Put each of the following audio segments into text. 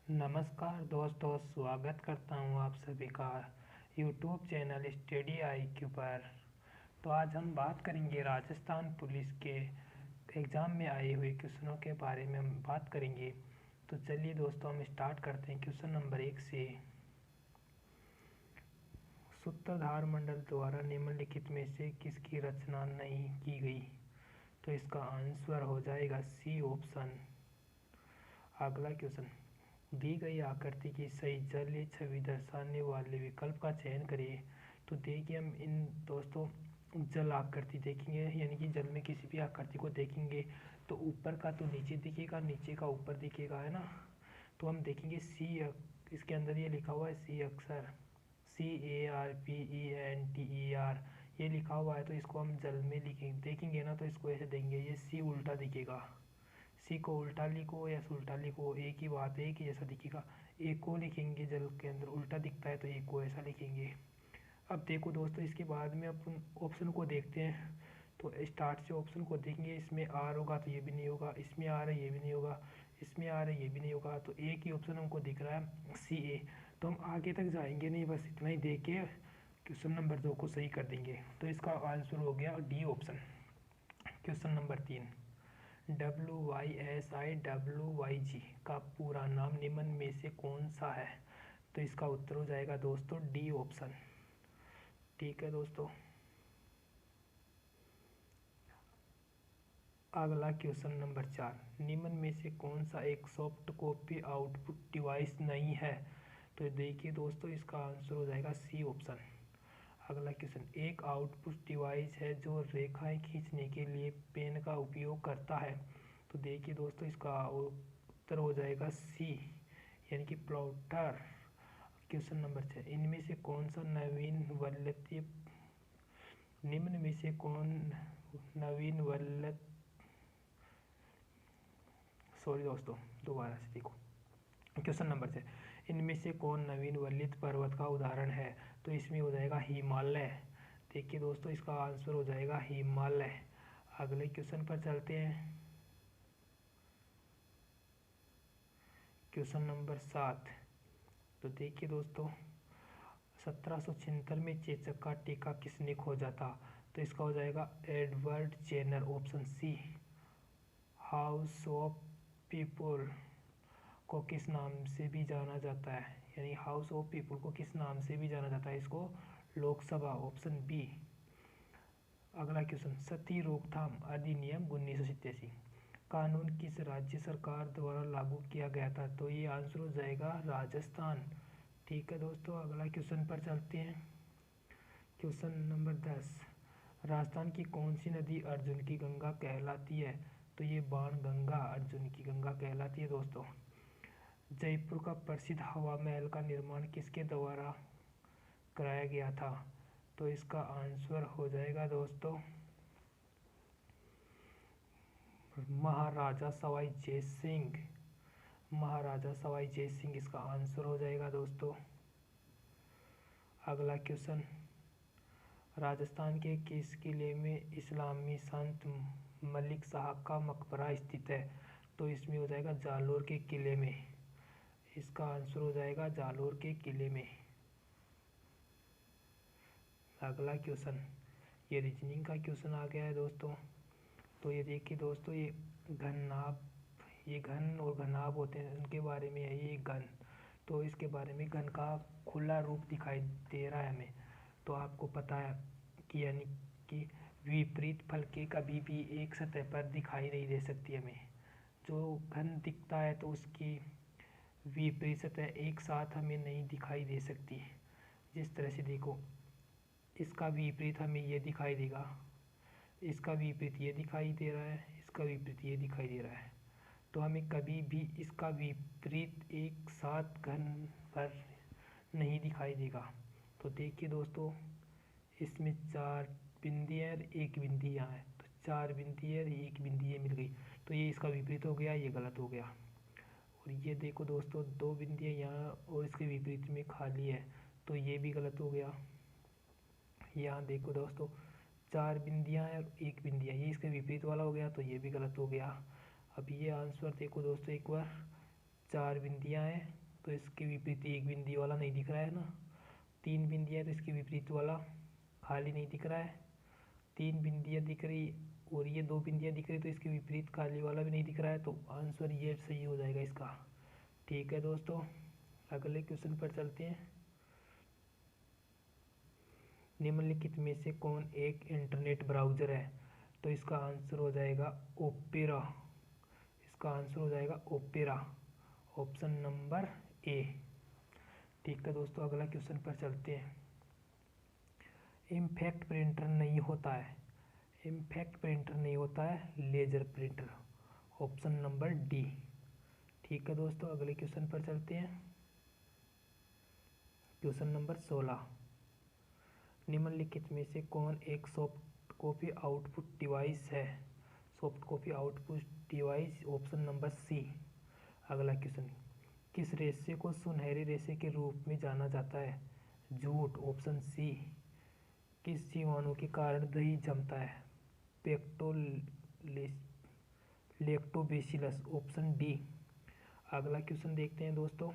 नमस्कार दोस्तों, स्वागत करता हूँ आप सभी का यूट्यूब चैनल स्टडी आईक्यू पर। तो आज हम बात करेंगे राजस्थान पुलिस के एग्ज़ाम में आए हुए क्वेश्चनों के बारे में हम बात करेंगे। तो चलिए दोस्तों, हम स्टार्ट करते हैं क्वेश्चन नंबर 1 से। सूत्रधार मंडल द्वारा निम्नलिखित में से किसकी रचना नहीं की गई? तो इसका आंसर हो जाएगा सी ऑप्शन। अगला क्वेश्चन, दी गई आकृति की सही जलीय छवि दर्शाने वाले विकल्प का चयन करिए। तो देखिए, हम इन दोस्तों जल आकृति देखेंगे, यानी कि जल में किसी भी आकृति को देखेंगे तो ऊपर का तो नीचे दिखेगा, नीचे का ऊपर दिखेगा, है ना। तो हम देखेंगे सी, इसके अंदर ये लिखा हुआ है सी अक्षर, CARPENTER ये लिखा हुआ है। तो इसको हम जल में देखेंगे ना, तो इसको ऐसे देंगे, ये सी उल्टा दिखेगा। सी को उल्टा लिखो या उल्टा लिखो, एक ही बात है, एक ही जैसा दिखेगा। ए को लिखेंगे जल के अंदर उल्टा दिखता है तो ए को ऐसा लिखेंगे। अब देखो दोस्तों, इसके बाद में अपन ऑप्शन को देखते हैं। तो स्टार्ट से ऑप्शन को देखेंगे, इसमें आर होगा तो ये भी नहीं होगा, इसमें आर है ये भी नहीं होगा, इसमें आर है ये भी नहीं होगा। तो एक ही ऑप्शन हमको दिख रहा है CA। तो हम आगे तक जाएंगे नहीं, बस इतना ही देख के क्वेश्चन नंबर 2 को सही कर देंगे। तो इसका आंसर हो गया D option. Question number 3, WYSIWYG का पूरा नाम निम्न में से कौन सा है? तो इसका उत्तर हो जाएगा दोस्तों डी ऑप्शन। ठीक है दोस्तों, अगला क्वेश्चन नंबर 4, निम्न में से कौन सा एक सॉफ्ट कॉपी आउटपुट डिवाइस नहीं है? तो देखिए दोस्तों, इसका आंसर हो जाएगा सी ऑप्शन। अगला क्वेश्चन, एक आउटपुट डिवाइस है जो रेखाएं खींचने के लिए पेन का उपयोग करता है। तो देखिए दोस्तों, इसका उत्तर हो जाएगा सी, यानी कि प्लॉटर। क्वेश्चन नंबर 6, इनमें से कौन सा नवीन वल्लभीय निम्न में से कौन नवीन वल्लभ सॉरी दोस्तों, दोबारा से देखो। क्वेश्चन नंबर 6, इनमें से कौन नवीन वल्लित पर्वत का उदाहरण है? तो इसमें हो जाएगा हिमालय। देखिए दोस्तों, इसका आंसर हो जाएगा हिमालय। अगले क्वेश्चन पर चलते हैं। क्वेश्चन नंबर 7, तो देखिए दोस्तों, 1776 में चेचक का टीका किसने खोजा था? तो इसका हो जाएगा Edward Jenner, option C. House of people को किस नाम से भी जाना जाता है? यानी हाउस ऑफ पीपल को किस नाम से भी जाना जाता है? इसको लोकसभा, ऑप्शन बी। अगला क्वेश्चन, सती रोकथाम अधिनियम 1987 कानून किस राज्य सरकार द्वारा लागू किया गया था? तो ये आंसर हो जाएगा राजस्थान। ठीक है दोस्तों, अगला क्वेश्चन पर चलते हैं। क्वेश्चन नंबर 10, राजस्थान की कौन सी नदी अर्जुन की गंगा कहलाती है? तो ये बाण गंगा अर्जुन की गंगा कहलाती है दोस्तों। जयपुर का प्रसिद्ध हवा महल का निर्माण किसके द्वारा कराया गया था? तो इसका आंसर हो जाएगा दोस्तों महाराजा सवाई जय सिंह। महाराजा सवाई जय सिंह इसका आंसर हो जाएगा दोस्तों। अगला क्वेश्चन, राजस्थान के किस किले में इस्लामी संत मलिक शाह का मकबरा स्थित है? तो इसमें हो जाएगा जालोर के किले में। इसका आंसर हो जाएगा जालोर के किले में। अगला क्वेश्चन, ये रीजनिंग का क्वेश्चन आ गया है दोस्तों। तो ये देखिए दोस्तों, ये घननाभ, ये घन और घनाभ होते हैं, उनके बारे में है ये घन। तो इसके बारे में घन का खुला रूप दिखाई दे रहा है हमें। तो आपको पता है कि यानी कि विपरीत फलके कभी भी एक सतह पर दिखाई नहीं दे सकती हमें। जो घन दिखता है तो उसकी विपरीत सतह एक साथ हमें नहीं दिखाई दे सकती। जिस तरह से देखो, इसका विपरीत हमें ये दिखाई देगा, इसका विपरीत ये दिखाई दे रहा है, इसका विपरीत ये दिखाई दे रहा है। तो हमें कभी भी इसका विपरीत एक साथ घन पर नहीं दिखाई देगा। तो देखिए दोस्तों, इसमें 4 बिंदियाँ और एक बिंदी यहाँ है, तो 4 बिंदी और एक बिंदी ये मिल गई। तो ये इसका विपरीत हो गया, ये गलत हो गया। और ये देखो दोस्तों, 2 बिंदियाँ यहाँ और इसके विपरीत में खाली है, तो ये भी गलत हो गया। यहाँ देखो दोस्तों, 4 बिंदियाँ और एक बिंदियाँ, ये इसके विपरीत वाला हो गया, तो ये भी गलत हो गया। अब ये आंसर देखो दोस्तों एक बार, 4 बिंदियाँ हैं तो इसके विपरीत एक बिंदी वाला नहीं दिख रहा है ना। 3 बिंदियाँ तो इसके विपरीत वाला खाली नहीं दिख रहा है। 3 बिंदियाँ दिख रही और ये 2 बिंदियाँ दिख रही तो इसके विपरीत खाली वाला भी नहीं दिख रहा है, तो आंसर ये सही हो जाएगा इसका। ठीक है दोस्तों, अगले क्वेश्चन पर चलते हैं। निम्नलिखित में से कौन एक इंटरनेट ब्राउज़र है? तो इसका आंसर हो जाएगा ओपेरा। इसका आंसर हो जाएगा ओपेरा, ऑप्शन नंबर ए। ठीक है दोस्तों, अगला क्वेश्चन पर चलते हैं। इम्पैक्ट प्रिंटर नहीं होता है, इम्पैक्ट प्रिंटर नहीं होता है, laser printer, option number D. ठीक है दोस्तों, अगले क्वेश्चन पर चलते हैं। Question number 16। निम्नलिखित में से कौन एक सॉफ्ट कॉपी आउटपुट डिवाइस है? Soft copy output device, option number C. अगला क्वेश्चन, किस रेशे को सुनहरे रेशे के रूप में जाना जाता है? झूठ, ऑप्शन सी। किस जीवाणु के कारण दही जमता है? Lactobacillus, option D. अगला क्वेश्चन देखते हैं दोस्तों।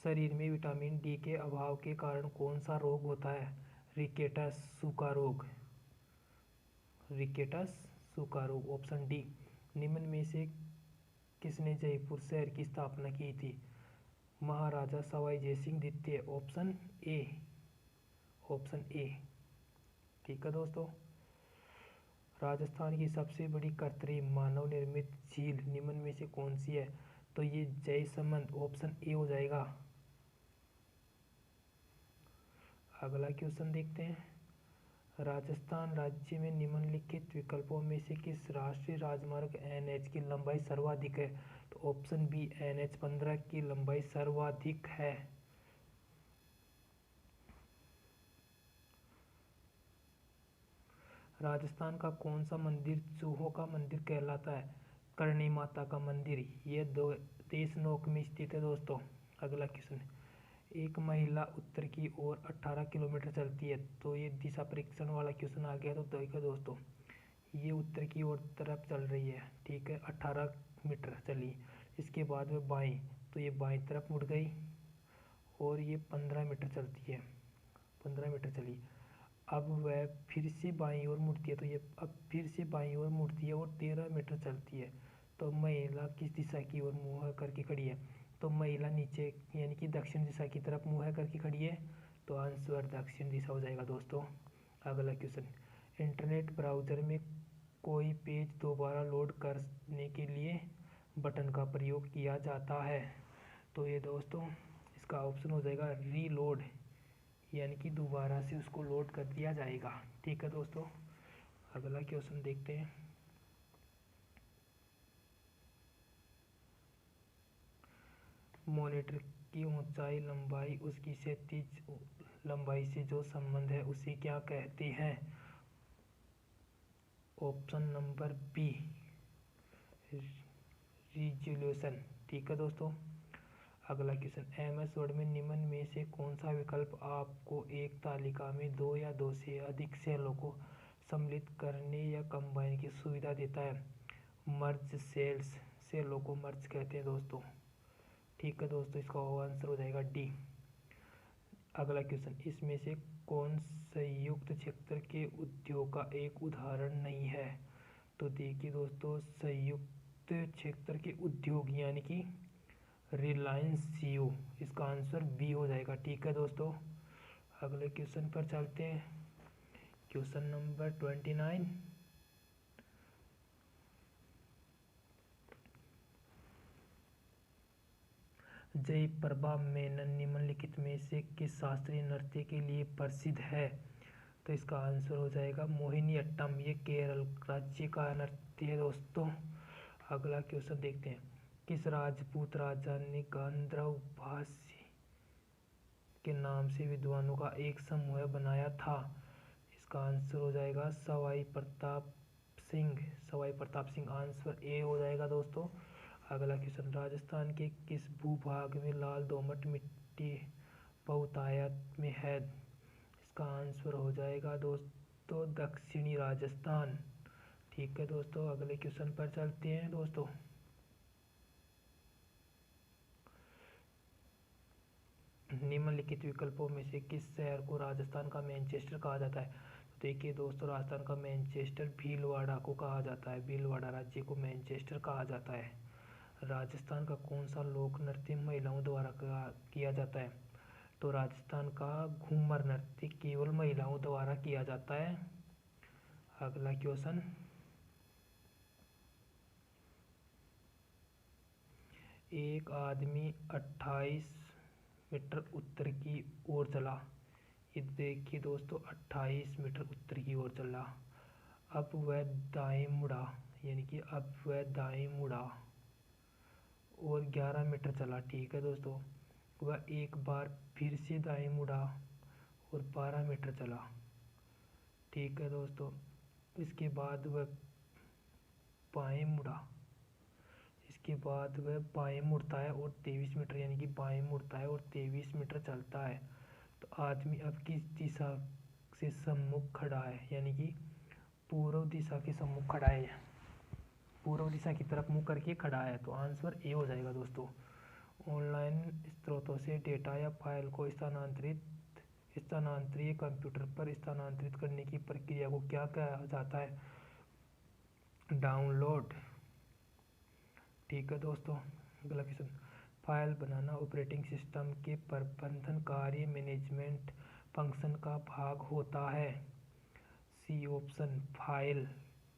शरीर में विटामिन डी के अभाव के कारण कौन सा रोग होता है? रिकेटस, सूखा रोग, रिकेटस सूखा रोग, ऑप्शन डी। निम्न में से किसने जयपुर शहर की स्थापना की थी? महाराजा सवाई जयसिंह द्वितीय, ऑप्शन ए, ऑप्शन ए। ठीक है दोस्तों, राजस्थान की सबसे बड़ी कृत्रिम मानव निर्मित झील निम्न में से कौन सी है? तो ये जयसमंद, ऑप्शन ए हो जाएगा। अगला क्वेश्चन देखते हैं। राजस्थान राज्य में निम्नलिखित विकल्पों में से किस राष्ट्रीय राजमार्ग NH की लंबाई सर्वाधिक है? तो ऑप्शन बी, NH 15 की लंबाई सर्वाधिक है। राजस्थान का कौन सा मंदिर चूहों का मंदिर कहलाता है? करणी माता का मंदिर, ये देशनोक में स्थित है दोस्तों। अगला क्वेश्चन, एक महिला उत्तर की ओर 18 किलोमीटर चलती है, तो ये दिशा परीक्षण वाला क्वेश्चन आ गया। तो देखो दोस्तों, ये उत्तर की ओर तरफ चल रही है, ठीक है, 18 मीटर चली। इसके बाद में बाएं, तो ये बाएं तरफ मुड़ गई और ये 15 मीटर चलती है, 15 मीटर चली। अब वह फिर से बाईं ओर मुड़ती है, तो ये अब फिर से बाईं ओर मुड़ती है और 13 मीटर चलती है। तो महिला किस दिशा की ओर मुँह करके खड़ी है? तो महिला नीचे यानी कि दक्षिण दिशा की तरफ मुँह करके खड़ी है, तो आंसर दक्षिण दिशा हो जाएगा दोस्तों। अगला क्वेश्चन, इंटरनेट ब्राउज़र में कोई पेज दोबारा लोड करने के लिए बटन का प्रयोग किया जाता है? तो ये दोस्तों इसका ऑप्शन हो जाएगा रीलोड, यानी कि दोबारा से उसको लोड कर दिया जाएगा। ठीक है दोस्तों, अगला क्वेश्चन देखते हैं। मॉनिटर की ऊंचाई लंबाई उसकी क्षैतिज लंबाई से जो संबंध है उसे क्या कहते हैं? Option number B, resolution. ठीक है दोस्तों, अगला क्वेश्चन, MS वर्ड में निम्न में से कौन सा विकल्प आपको एक तालिका में 2 या 2 से अधिक सेलों को सम्मिलित करने या कंबाइन की सुविधा देता है? मर्ज सेल्स, सेलों को मर्ज कहते हैं दोस्तों। ठीक है दोस्तों, इसका आंसर हो जाएगा डी। अगला क्वेश्चन, इसमें से कौन संयुक्त क्षेत्र के उद्योग का एक उदाहरण नहीं है? तो देखिए दोस्तों, संयुक्त क्षेत्र के उद्योग यानी कि रिलायंस जियो, इसका आंसर बी हो जाएगा। ठीक है दोस्तों, अगले क्वेश्चन पर चलते हैं। Question number 29। जयप्रभा मेनन निम्नलिखित में से किस शास्त्रीय नृत्य के लिए प्रसिद्ध है? तो इसका आंसर हो जाएगा मोहिनीअट्टम, ये केरल राज्य का नृत्य है दोस्तों। अगला क्वेश्चन देखते हैं। किस राजपूत राजा ने गांधर्व भाष्य के नाम से विद्वानों का एक समूह बनाया था? इसका आंसर हो जाएगा सवाई प्रताप सिंह, सवाई प्रताप सिंह, आंसर ए हो जाएगा दोस्तों। अगला क्वेश्चन, राजस्थान के किस भूभाग में लाल दोमट मिट्टी बहुतायत में है? इसका आंसर हो जाएगा दोस्तों दक्षिणी राजस्थान, ठीक है दोस्तों, अगले क्वेश्चन पर चलते हैं दोस्तों। निम्नलिखित विकल्पों में से किस शहर को राजस्थान का मैनचेस्टर कहा जाता है? तो देखिए दोस्तों, राजस्थान का मैनचेस्टर भीलवाड़ा को कहा जाता है। भीलवाड़ा राज्य को मैनचेस्टर कहा जाता है। राजस्थान का कौन सा लोक नृत्य महिलाओं द्वारा किया जाता है? तो राजस्थान का घूमर नृत्य केवल महिलाओं द्वारा किया जाता है। अगला क्वेश्चन, एक आदमी 28 मीटर उत्तर की ओर चला। ये देखिए दोस्तों, 28 मीटर उत्तर की ओर चला। अब वह दाएं मुड़ा, यानी कि अब वह दाएं मुड़ा और 11 मीटर चला। ठीक है दोस्तों, वह एक बार फिर से दाएं मुड़ा और 12 मीटर चला। ठीक है दोस्तों, इसके बाद वह बाएं मुड़ा, इसके बाद वह बाएं मुड़ता है और 23 मीटर, यानी कि बाएं मुड़ता है और 23 मीटर चलता है। तो आदमी अब किस दिशा से सम्मुख खड़ा है? यानी कि पूर्व दिशा के सम्मुख खड़ा है, पूर्व दिशा की तरफ मुंह करके खड़ा है। तो आंसर ए हो जाएगा दोस्तों। ऑनलाइन स्रोतों से डेटा या फाइल को स्थानांतरित कंप्यूटर पर स्थानांतरित करने की प्रक्रिया को क्या कहा जाता है? डाउनलोड। ठीक है दोस्तों, अगला क्वेश्चन, फाइल बनाना ऑपरेटिंग सिस्टम के प्रबंधनकारी मैनेजमेंट फंक्शन का भाग होता है। C option file.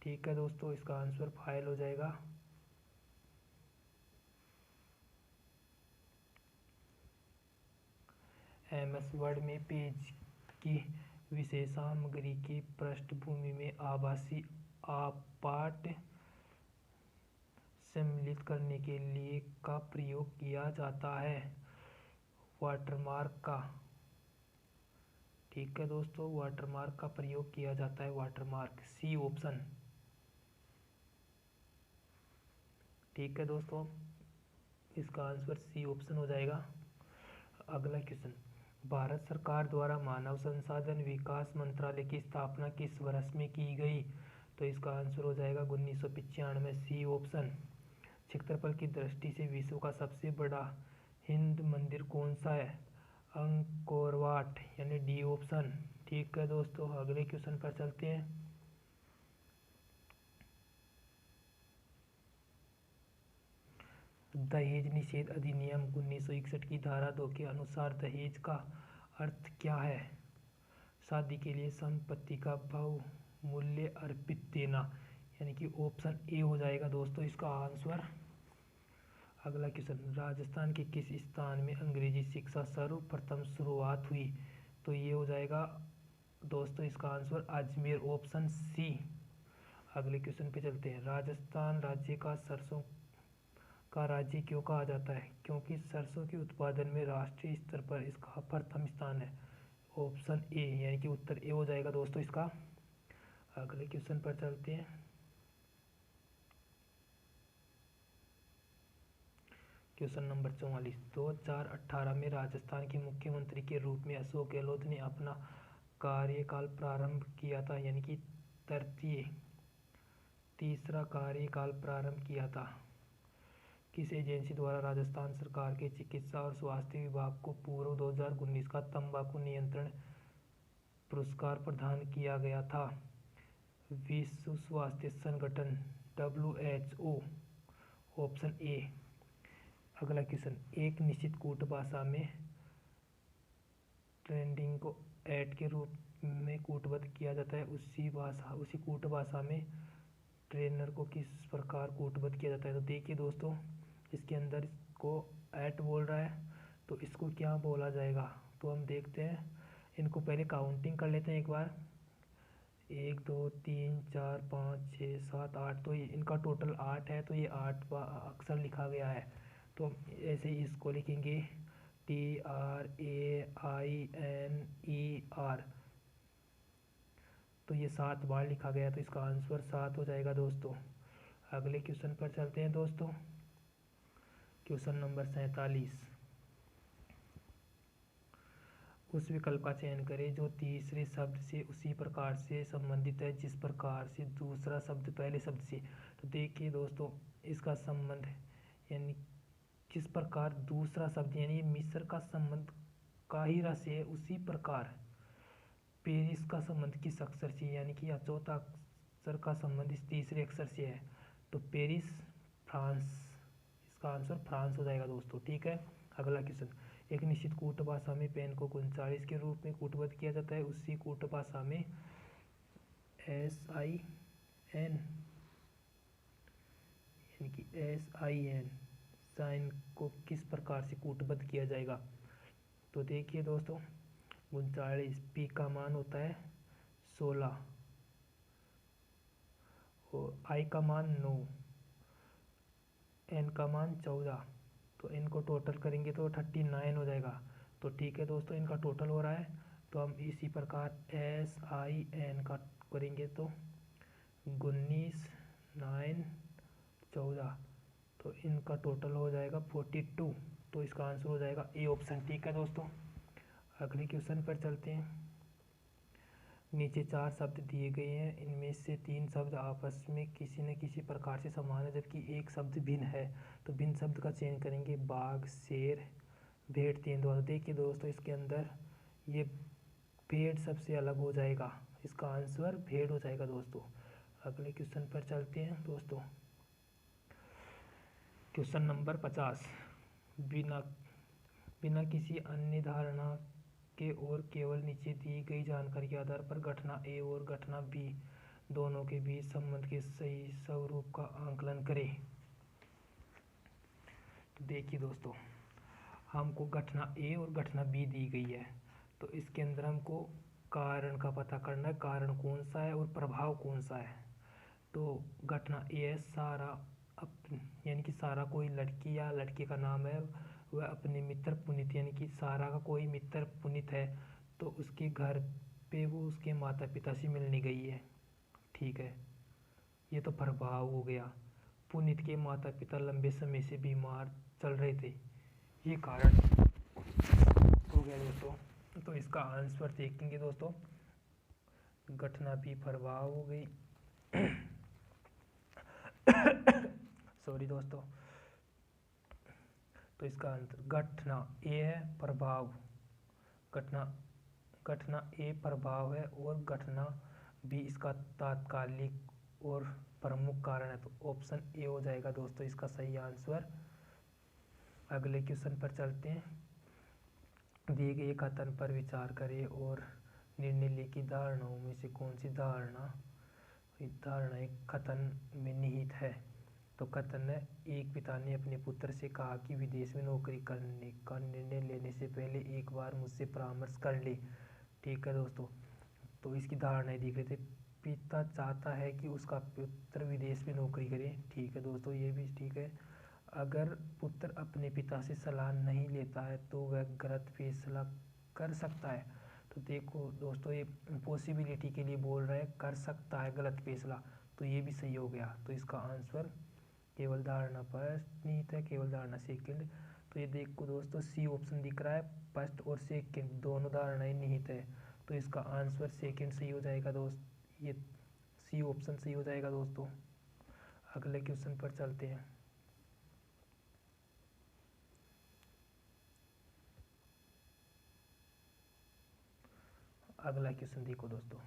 ठीक है दोस्तों, इसका आंसर फाइल हो जाएगा। एमएस वर्ड में पेज की विशेष सामग्री की पृष्ठभूमि में आभासी पाठ सम्मिलित करने के लिए का प्रयोग किया जाता है? वाटरमार्क का। ठीक है दोस्तों, वाटरमार्क का प्रयोग किया जाता है, वाटरमार्क। C option. ठीक है दोस्तों, इसका आंसर सी ऑप्शन हो जाएगा। अगला क्वेश्चन, भारत सरकार द्वारा मानव संसाधन विकास मंत्रालय की स्थापना किस वर्ष में की गई? तो इसका आंसर हो जाएगा 1995। C option. क्षेत्रफल की दृष्टि से विश्व का सबसे बड़ा हिंदू मंदिर कौन सा है? अंकोर वाट, यानी डी ऑप्शन। ठीक है दोस्तों, अगले क्वेश्चन पर चलते हैं। दहेज निषेध अधिनियम 1961 की धारा 2 के अनुसार दहेज का अर्थ क्या है? शादी के लिए संपत्ति का बहुमूल्य अर्पित देना, यानी कि ऑप्शन ए हो जाएगा दोस्तों इसका आंसर। अगला क्वेश्चन, राजस्थान के किस स्थान में अंग्रेजी शिक्षा सर्वप्रथम शुरुआत हुई? तो ये हो जाएगा दोस्तों इसका आंसर अजमेर, ऑप्शन सी। अगले क्वेश्चन पे चलते हैं। राजस्थान राज्य का सरसों का राज्य क्यों कहा जाता है? क्योंकि सरसों के उत्पादन में राष्ट्रीय स्तर पर इसका प्रथम स्थान है। ऑप्शन ए, यानी कि उत्तर ए हो जाएगा दोस्तों इसका। अगले क्वेश्चन पर चलते हैं। क्वेश्चन नंबर 44, 2018 में राजस्थान के मुख्यमंत्री के रूप में अशोक गहलोत ने अपना कार्यकाल प्रारंभ किया था, यानी कि तीसरा कार्यकाल प्रारंभ किया था। किस एजेंसी द्वारा राजस्थान सरकार के चिकित्सा और स्वास्थ्य विभाग को पूर्व 2019 का तंबाकू नियंत्रण पुरस्कार प्रदान किया गया था? विश्व स्वास्थ्य संगठन, WHO, ऑप्शन ए। अगला क्वेश्चन, एक निश्चित कूट भाषा में ट्रेंडिंग को ऐड के रूप में कूटबद्ध किया जाता है, उसी कूट भाषा में ट्रेनर को किस प्रकार कूटबद्ध किया जाता है? तो देखिए दोस्तों, इसके अंदर इसको ऐट बोल रहा है, तो इसको क्या बोला जाएगा? तो हम देखते हैं, इनको पहले काउंटिंग कर लेते हैं एक बार। 1 2 3 4 5 6 7 8, तो ये इनका टोटल 8 है, तो ये 8 अक्षर लिखा गया है। तो हम ऐसे ही इसको लिखेंगे TRAINER, तो ये 7 बार लिखा गया, तो इसका आंसर 7 हो जाएगा दोस्तों। अगले क्वेश्चन पर चलते हैं दोस्तों। क्वेश्चन नंबर 47, उस विकल्प का चयन करें जो तीसरे शब्द से उसी प्रकार से संबंधित है जिस प्रकार से दूसरा शब्द पहले शब्द से। तो देखिए दोस्तों, इसका संबंध यानी किस प्रकार दूसरा शब्द यानी मिस्र का संबंध काहिरा से है, उसी प्रकार पेरिस का संबंध किस अक्षर से यानी कि चौथा अक्षर का संबंध इस तीसरे अक्षर से है। तो पेरिस फ्रांस, इसका आंसर फ्रांस हो जाएगा दोस्तों। ठीक है, अगला क्वेश्चन। एक निश्चित कूट भाषा में पेन को 39 के रूप में कूटबद्ध किया जाता है। उसी कूट भाषा में SIN यानी कि SIN साइन को किस प्रकार से कूटबद्ध किया जाएगा। तो देखिए दोस्तों, 39 P का मान होता है 16 और I का मान 9, N का मान 14। तो इनको टोटल करेंगे तो 39 हो जाएगा। तो ठीक है दोस्तों, इनका टोटल हो रहा है। तो हम इसी प्रकार SIN का करेंगे तो 19 9 14, तो इनका टोटल हो जाएगा 42। तो इसका आंसर हो जाएगा ए ऑप्शन। ठीक है दोस्तों, अगले क्वेश्चन पर चलते हैं। नीचे 4 शब्द दिए गए हैं, इनमें से 3 शब्द आपस में किसी न किसी प्रकार से समान है जबकि एक शब्द भिन्न है। तो भिन्न शब्द का चयन करेंगे। बाघ, शेर, भेड़, तेंदुआ। देखिए दोस्तों, इसके अंदर ये भेड़ सबसे अलग हो जाएगा, इसका आंसर भेड़ हो जाएगा दोस्तों। अगले क्वेश्चन पर चलते हैं दोस्तों। Question number 50। बिना किसी अन्य धारणा के और केवल नीचे दी गई जानकारी के आधार पर घटना ए और घटना बी दोनों के बीच संबंध के सही स्वरूप का आकलन करें। तो देखिए दोस्तों, हमको घटना ए और घटना बी दी गई है, तो इसके अंदर हमको कारण का पता करना है, कारण कौन सा है और प्रभाव कौन सा है। तो घटना ए है सारा, यानी कि सारा कोई लड़की या लड़के का नाम है, वह अपने मित्र पुनीत यानी कि सारा का कोई मित्र पुनीत है, तो उसके घर पे वो उसके माता पिता से मिलने गई है। ठीक है, ये तो प्रभाव हो गया। पुनीत के माता पिता लंबे समय से बीमार चल रहे थे, ये कारण हो गया दोस्तों। तो इसका आंसर देखेंगे दोस्तों, घटना भी प्रभाव हो गई। सॉरी दोस्तों। तो इसका आंसर घटना ए है, प्रभाव घटना ए प्रभाव है और घटना बी इसका तात्कालिक और प्रमुख कारण है। तो ऑप्शन ए हो जाएगा दोस्तों इसका सही आंसर। अगले क्वेश्चन पर चलते हैं। दिए गए कथन पर विचार करें और निर्णय लें कि धारणाओं में से कौन सी धारणा एक कथन में निहित है। तो कथन है, एक पिता ने अपने पुत्र से कहा कि विदेश में नौकरी करने का निर्णय लेने से पहले एक बार मुझसे परामर्श कर ले। ठीक है दोस्तों, तो इसकी धारणाएं दी गई थी। पिता चाहता है कि उसका पुत्र विदेश में नौकरी करे। ठीक है दोस्तों, ये भी ठीक है। अगर पुत्र अपने पिता से सलाह नहीं लेता है तो वह गलत फैसला कर सकता है। तो देखो दोस्तों, ये पॉसिबिलिटी के लिए बोल रहा है, कर सकता है गलत फैसला, तो ये भी सही हो गया। तो इसका आंसर केवल धारणा फर्स्ट निहित है, केवल धारणा सेकंड। तो ये देखो दोस्तों, सी ऑप्शन दिख रहा है, फर्स्ट और सेकंड दोनों धारणाएं निहित है, तो इसका आंसर सेकंड सही हो जाएगा दोस्त, ये सी ऑप्शन सही हो जाएगा दोस्तों। अगले क्वेश्चन पर चलते हैं। अगला क्वेश्चन देखो दोस्तों,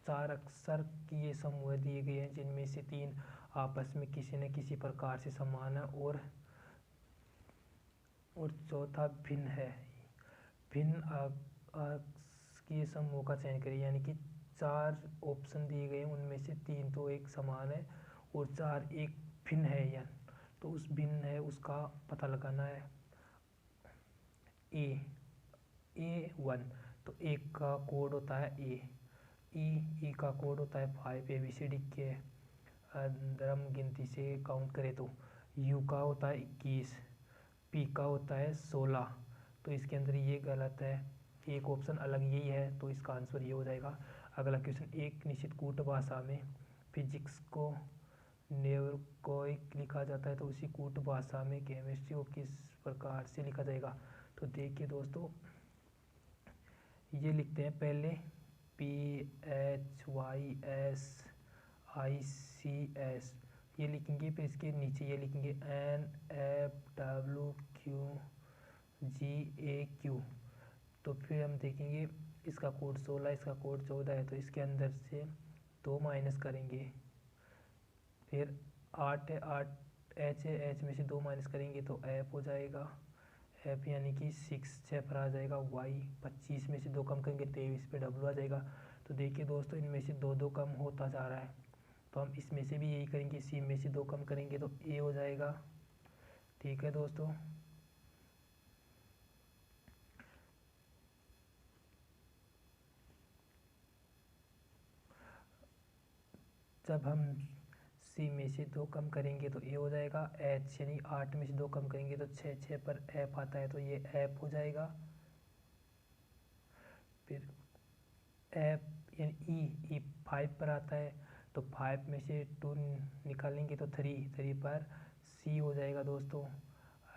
चार अक्षर की ये समूह दिए गए हैं जिनमें से 3 आपस में किसी न किसी प्रकार से समान है और चौथा भिन्न है। भिन्न की ये समूह का चयन करिए, यानी कि 4 ऑप्शन दिए गए हैं, उनमें से 3 तो एक समान है और 4 एक भिन्न है। या तो उस भिन्न है उसका पता लगाना है। A1, तो एक का कोड होता है ए। ई का कोड होता है 5 ABCD के अंदर हम गिनती से काउंट करें तो। यू का होता है 21, पी का होता है 16, तो इसके अंदर ये गलत है, एक ऑप्शन अलग यही है, तो इसका आंसर ये हो जाएगा। अगला क्वेश्चन, एक निश्चित कूट भाषा में फिजिक्स को नेवरकोइक लिखा जाता है, तो उसी कूट भाषा में केमिस्ट्री को किस प्रकार से लिखा जाएगा। तो देखिए दोस्तों, ये लिखते हैं पहले PHYSICS ये लिखेंगे, फिर इसके नीचे ये लिखेंगे NFWQGAQ। तो फिर हम देखेंगे इसका कोड 16, इसका कोड 14 है, तो इसके अंदर से 2 माइनस करेंगे। फिर 8 है, 8 H है, H में से 2 माइनस करेंगे तो F हो जाएगा। F यानी कि 6 6 पर आ जाएगा। Y 25 में से 2 कम करेंगे 23 पे W आ जाएगा। तो देखिए दोस्तों, इनमें से 2 2 कम होता जा रहा है, तो हम इसमें से भी यही करेंगे। C में से 2 कम करेंगे तो A हो जाएगा। ठीक है दोस्तों, जब हम C में से 2 कम करेंगे तो A हो जाएगा। H यानी 8 में से 2 कम करेंगे तो 6 6 पर F आता है, तो ये F हो जाएगा। फिर F यानी E 5 पर आता है, तो 5 में से 2 निकालेंगे तो 3 पर C हो जाएगा। दोस्तों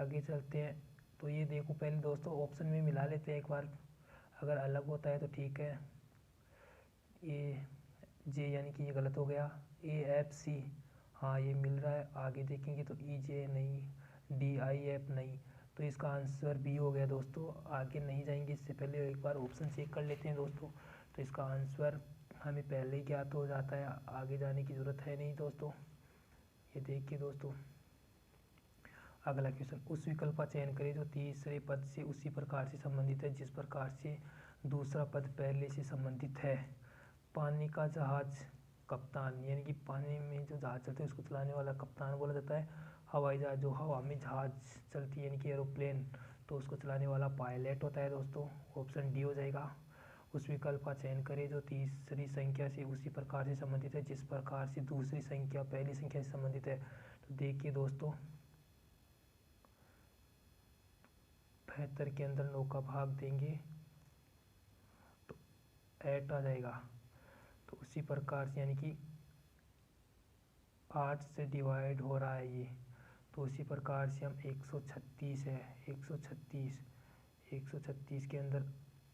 आगे चलते हैं, तो ये देखो पहले दोस्तों ऑप्शन में मिला लेते हैं एक बार, अगर अलग होता है तो ठीक है। ये J यानी कि ये गलत हो गया। AFC हाँ ये मिल रहा है। आगे देखेंगे तो EJ नहीं, DIF नहीं, तो इसका आंसर B हो गया। दोस्तों आगे नहीं जाएंगे, इससे पहले एक बार ऑप्शन चेक कर लेते हैं दोस्तों। तो इसका आंसर हमें पहले ही ज्ञात हो जाता है, आगे जाने की ज़रूरत है नहीं दोस्तों। ये देखिए दोस्तों, अगला क्वेश्चन, उस विकल्प का चयन करें जो तीसरे पद से उसी प्रकार से संबंधित है जिस प्रकार से दूसरा पद पहले से संबंधित है। पानी का जहाज कप्तान, यानी कि पानी में जो जहाज चलते हैं उसको चलाने वाला कप्तान बोला जाता है। हवाई जहाज, जो हवा में जहाज चलती है यानी कि एरोप्लेन, तो उसको चलाने वाला पायलट होता है। दोस्तों ऑप्शन डी हो जाएगा। उस विकल्प का चयन करें जो तीसरी संख्या से उसी प्रकार से संबंधित है जिस प्रकार से दूसरी संख्या पहली संख्या से संबंधित है। तो देखिए दोस्तों, 75 के अंदर 9 का भाग देंगे तो 8 आ जाएगा। तो उसी प्रकार से यानी कि 8 से डिवाइड हो रहा है ये, तो उसी प्रकार से हम 136 है, 136 के अंदर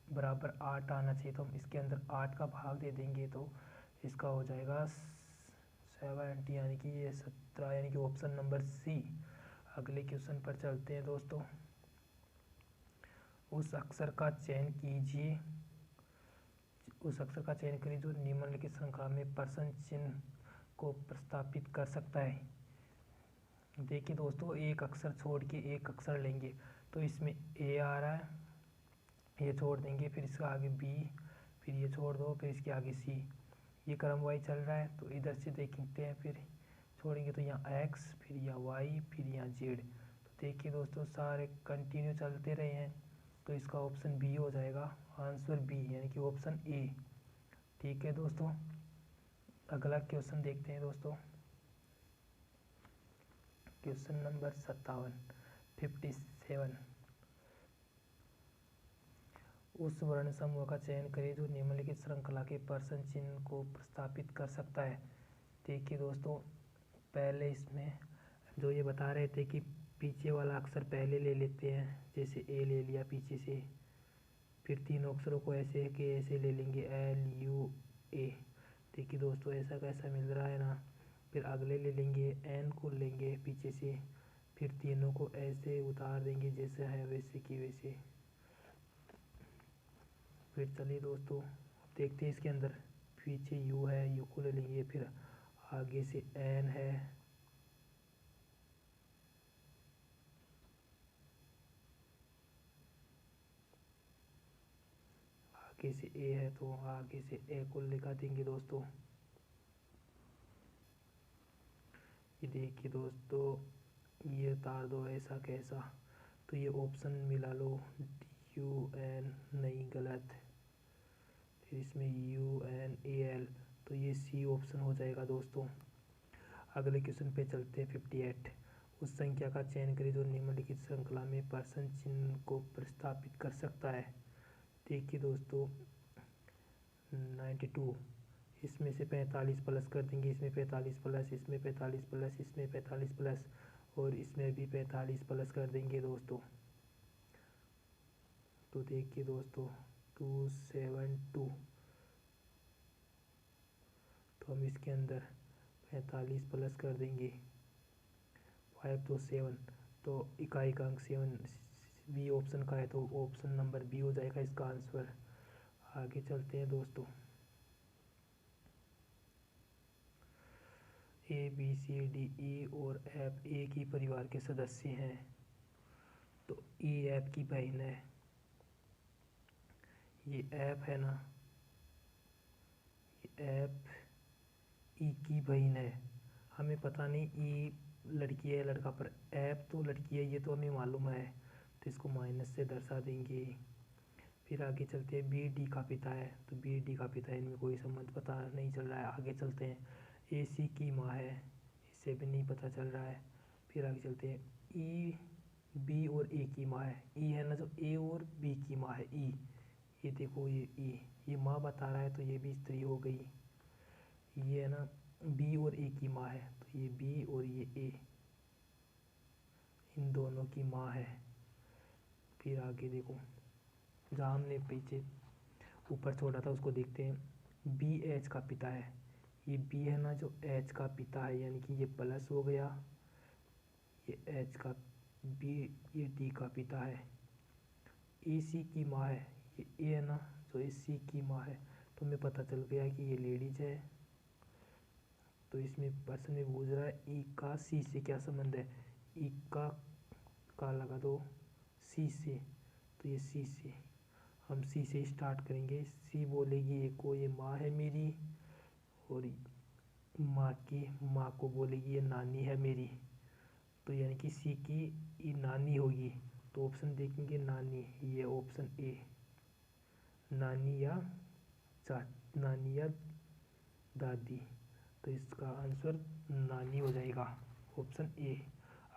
बराबर 8 आना चाहिए, तो हम इसके अंदर 8 का भाग दे देंगे तो इसका हो जाएगा 70, यानी कि ये 17, यानी कि ऑप्शन नंबर सी। अगले क्वेश्चन पर चलते हैं दोस्तों। उस अक्षर का चयन कीजिए, उस अक्षर का चयन करिए जो निम्नलिखित श्रृंखला में प्रश्न चिन्ह को प्रस्तापित कर सकता है। देखिए दोस्तों, एक अक्षर छोड़ के एक अक्षर लेंगे, तो इसमें A आ रहा है, ये छोड़ देंगे, फिर इसका आगे B, फिर ये छोड़ दो, फिर इसके आगे C। ये क्रम वाइज चल रहा है, तो इधर से देखते हैं, फिर छोड़ेंगे तो यहाँ X, फिर यहाँ Y, फिर यहाँ Z। तो देखिए दोस्तों, सारे कंटिन्यू चलते रहे हैं, तो इसका ऑप्शन B हो जाएगा। आंसर B यानी कि ऑप्शन A। ठीक है दोस्तों, अगला क्वेश्चन देखते हैं दोस्तों। क्वेश्चन नंबर 57 उस वर्ण समूह का चयन करें जो निम्नलिखित श्रृंखला के प्रश्न चिन्ह को प्रस्तापित कर सकता है। देखिए दोस्तों, पहले इसमें जो ये बता रहे थे कि पीछे वाला अक्षर पहले ले लेते हैं, जैसे A ले लिया पीछे से, फिर तीनों अक्षरों को ऐसे के ऐसे ले लेंगे LUA। देखिए दोस्तों, ऐसा कैसा मिल रहा है ना। फिर अगले ले लेंगे N को लेंगे पीछे से, फिर तीनों को ऐसे उतार देंगे जैसे है वैसे की वैसे। फिर चलिए दोस्तों देखते हैं, इसके अंदर पीछे U है, U को ले लेंगे, फिर आगे से N है, आगे से A है, तो आगे से A को लगा देंगे दोस्तों। ये देखिए दोस्तों, ये उतार दो ऐसा कैसा, तो ये ऑप्शन मिला लो UN, नहीं गलत, फिर इसमें UNAL, तो ये C ऑप्शन हो जाएगा दोस्तों। अगले क्वेश्चन पे चलते हैं। 58 उस संख्या का चयन करें जो निम्नलिखित श्रृंखला में प्रश्न चिन्ह को प्रस्तापित कर सकता है। देखिए दोस्तों, 92, इसमें से 45 प्लस कर देंगे, इसमें 45 प्लस, इसमें 45 प्लस, इसमें 45 प्लस, और इसमें भी 45 प्लस कर देंगे दोस्तों। तो देखिए दोस्तों 272, तो हम इसके अंदर 45 प्लस कर देंगे 5 तो 7, तो इकाई का अंक 7 बी ऑप्शन का है, तो ऑप्शन नंबर बी हो जाएगा इसका आंसर। आगे चलते हैं दोस्तों। A B C D E और एफ एक ही परिवार के सदस्य हैं, तो ई एफ की बहन है। ये एफ है ना, ये एफ ई की बहन है। हमें पता नहीं ई लड़की है लड़का, पर एफ तो लड़की है ये तो हमें मालूम है, तो इसको माइनस से दर्शा देंगे। फिर आगे चलते हैं, बी डी का पिता है, तो बी डी का पिता है, इनमें कोई संबंध पता नहीं चल रहा है। आगे चलते हैं, ए सी की माँ है, इससे भी नहीं पता चल रहा है। फिर आगे चलते हैं, ई बी और ए की माँ है। ई है ना जो ए और बी की माँ है, ई, ये देखो ये ई, ये माँ बता रहा है तो ये भी स्त्री हो गई। ये है ना बी और ए की माँ है, तो ये बी और ये ए, इन दोनों की माँ है। फिर आगे देखो, जहाँ हमने पीछे ऊपर छोड़ा था उसको देखते हैं। बी एच का पिता है, ये बी है ना जो एच का पिता है, यानी कि ये प्लस हो गया, ये एच का, बी ये डी का पिता है। ए सी की माँ है, ये ए है ना जो ए सी की माँ है, तो हमें पता चल गया कि ये लेडीज है। तो इसमें प्रश्न में पूछ रहा है ई का सी से क्या संबंध है। ई का लगा दो सी से, तो ये सी से, हम सी से स्टार्ट करेंगे। सी बोलेगी ए को ये माँ है मेरी, और माँ को बोलेगी ये नानी है मेरी, तो यानी कि सी की ये नानी होगी। तो ऑप्शन देखेंगे नानी, ये ऑप्शन ए, नानी या दादी, तो इसका आंसर नानी हो जाएगा, ऑप्शन ए।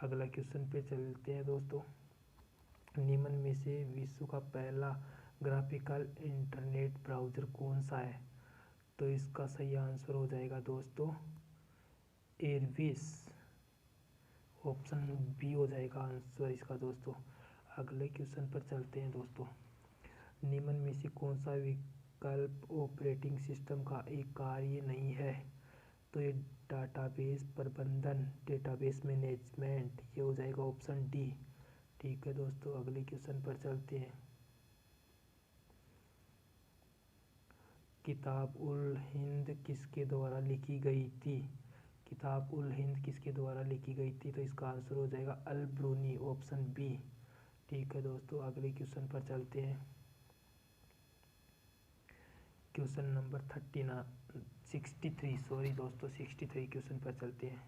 अगला क्वेश्चन पे चलते हैं दोस्तों। निम्न में से विश्व का पहला ग्राफिकल इंटरनेट ब्राउज़र कौन सा है, तो इसका सही आंसर हो जाएगा दोस्तों एयरबेस, ऑप्शन बी हो जाएगा आंसर इसका दोस्तों। अगले क्वेश्चन पर चलते हैं दोस्तों। निम्न में से कौन सा विकल्प ऑपरेटिंग सिस्टम का एक कार्य नहीं है, तो ये डाटाबेस प्रबंधन, डेटाबेस मैनेजमेंट, ये हो जाएगा ऑप्शन डी। ठीक है दोस्तों, अगले क्वेश्चन पर चलते हैं। किताब उल हिंद किसके द्वारा लिखी गई थी, किताब उल हिंद किसके द्वारा लिखी गई थी, तो इसका आंसर हो जाएगा अल ब्रूनी, ऑप्शन बी। ठीक है दोस्तों, अगले क्वेश्चन पर चलते हैं। क्वेश्चन नंबर 63 क्वेश्चन पर चलते हैं।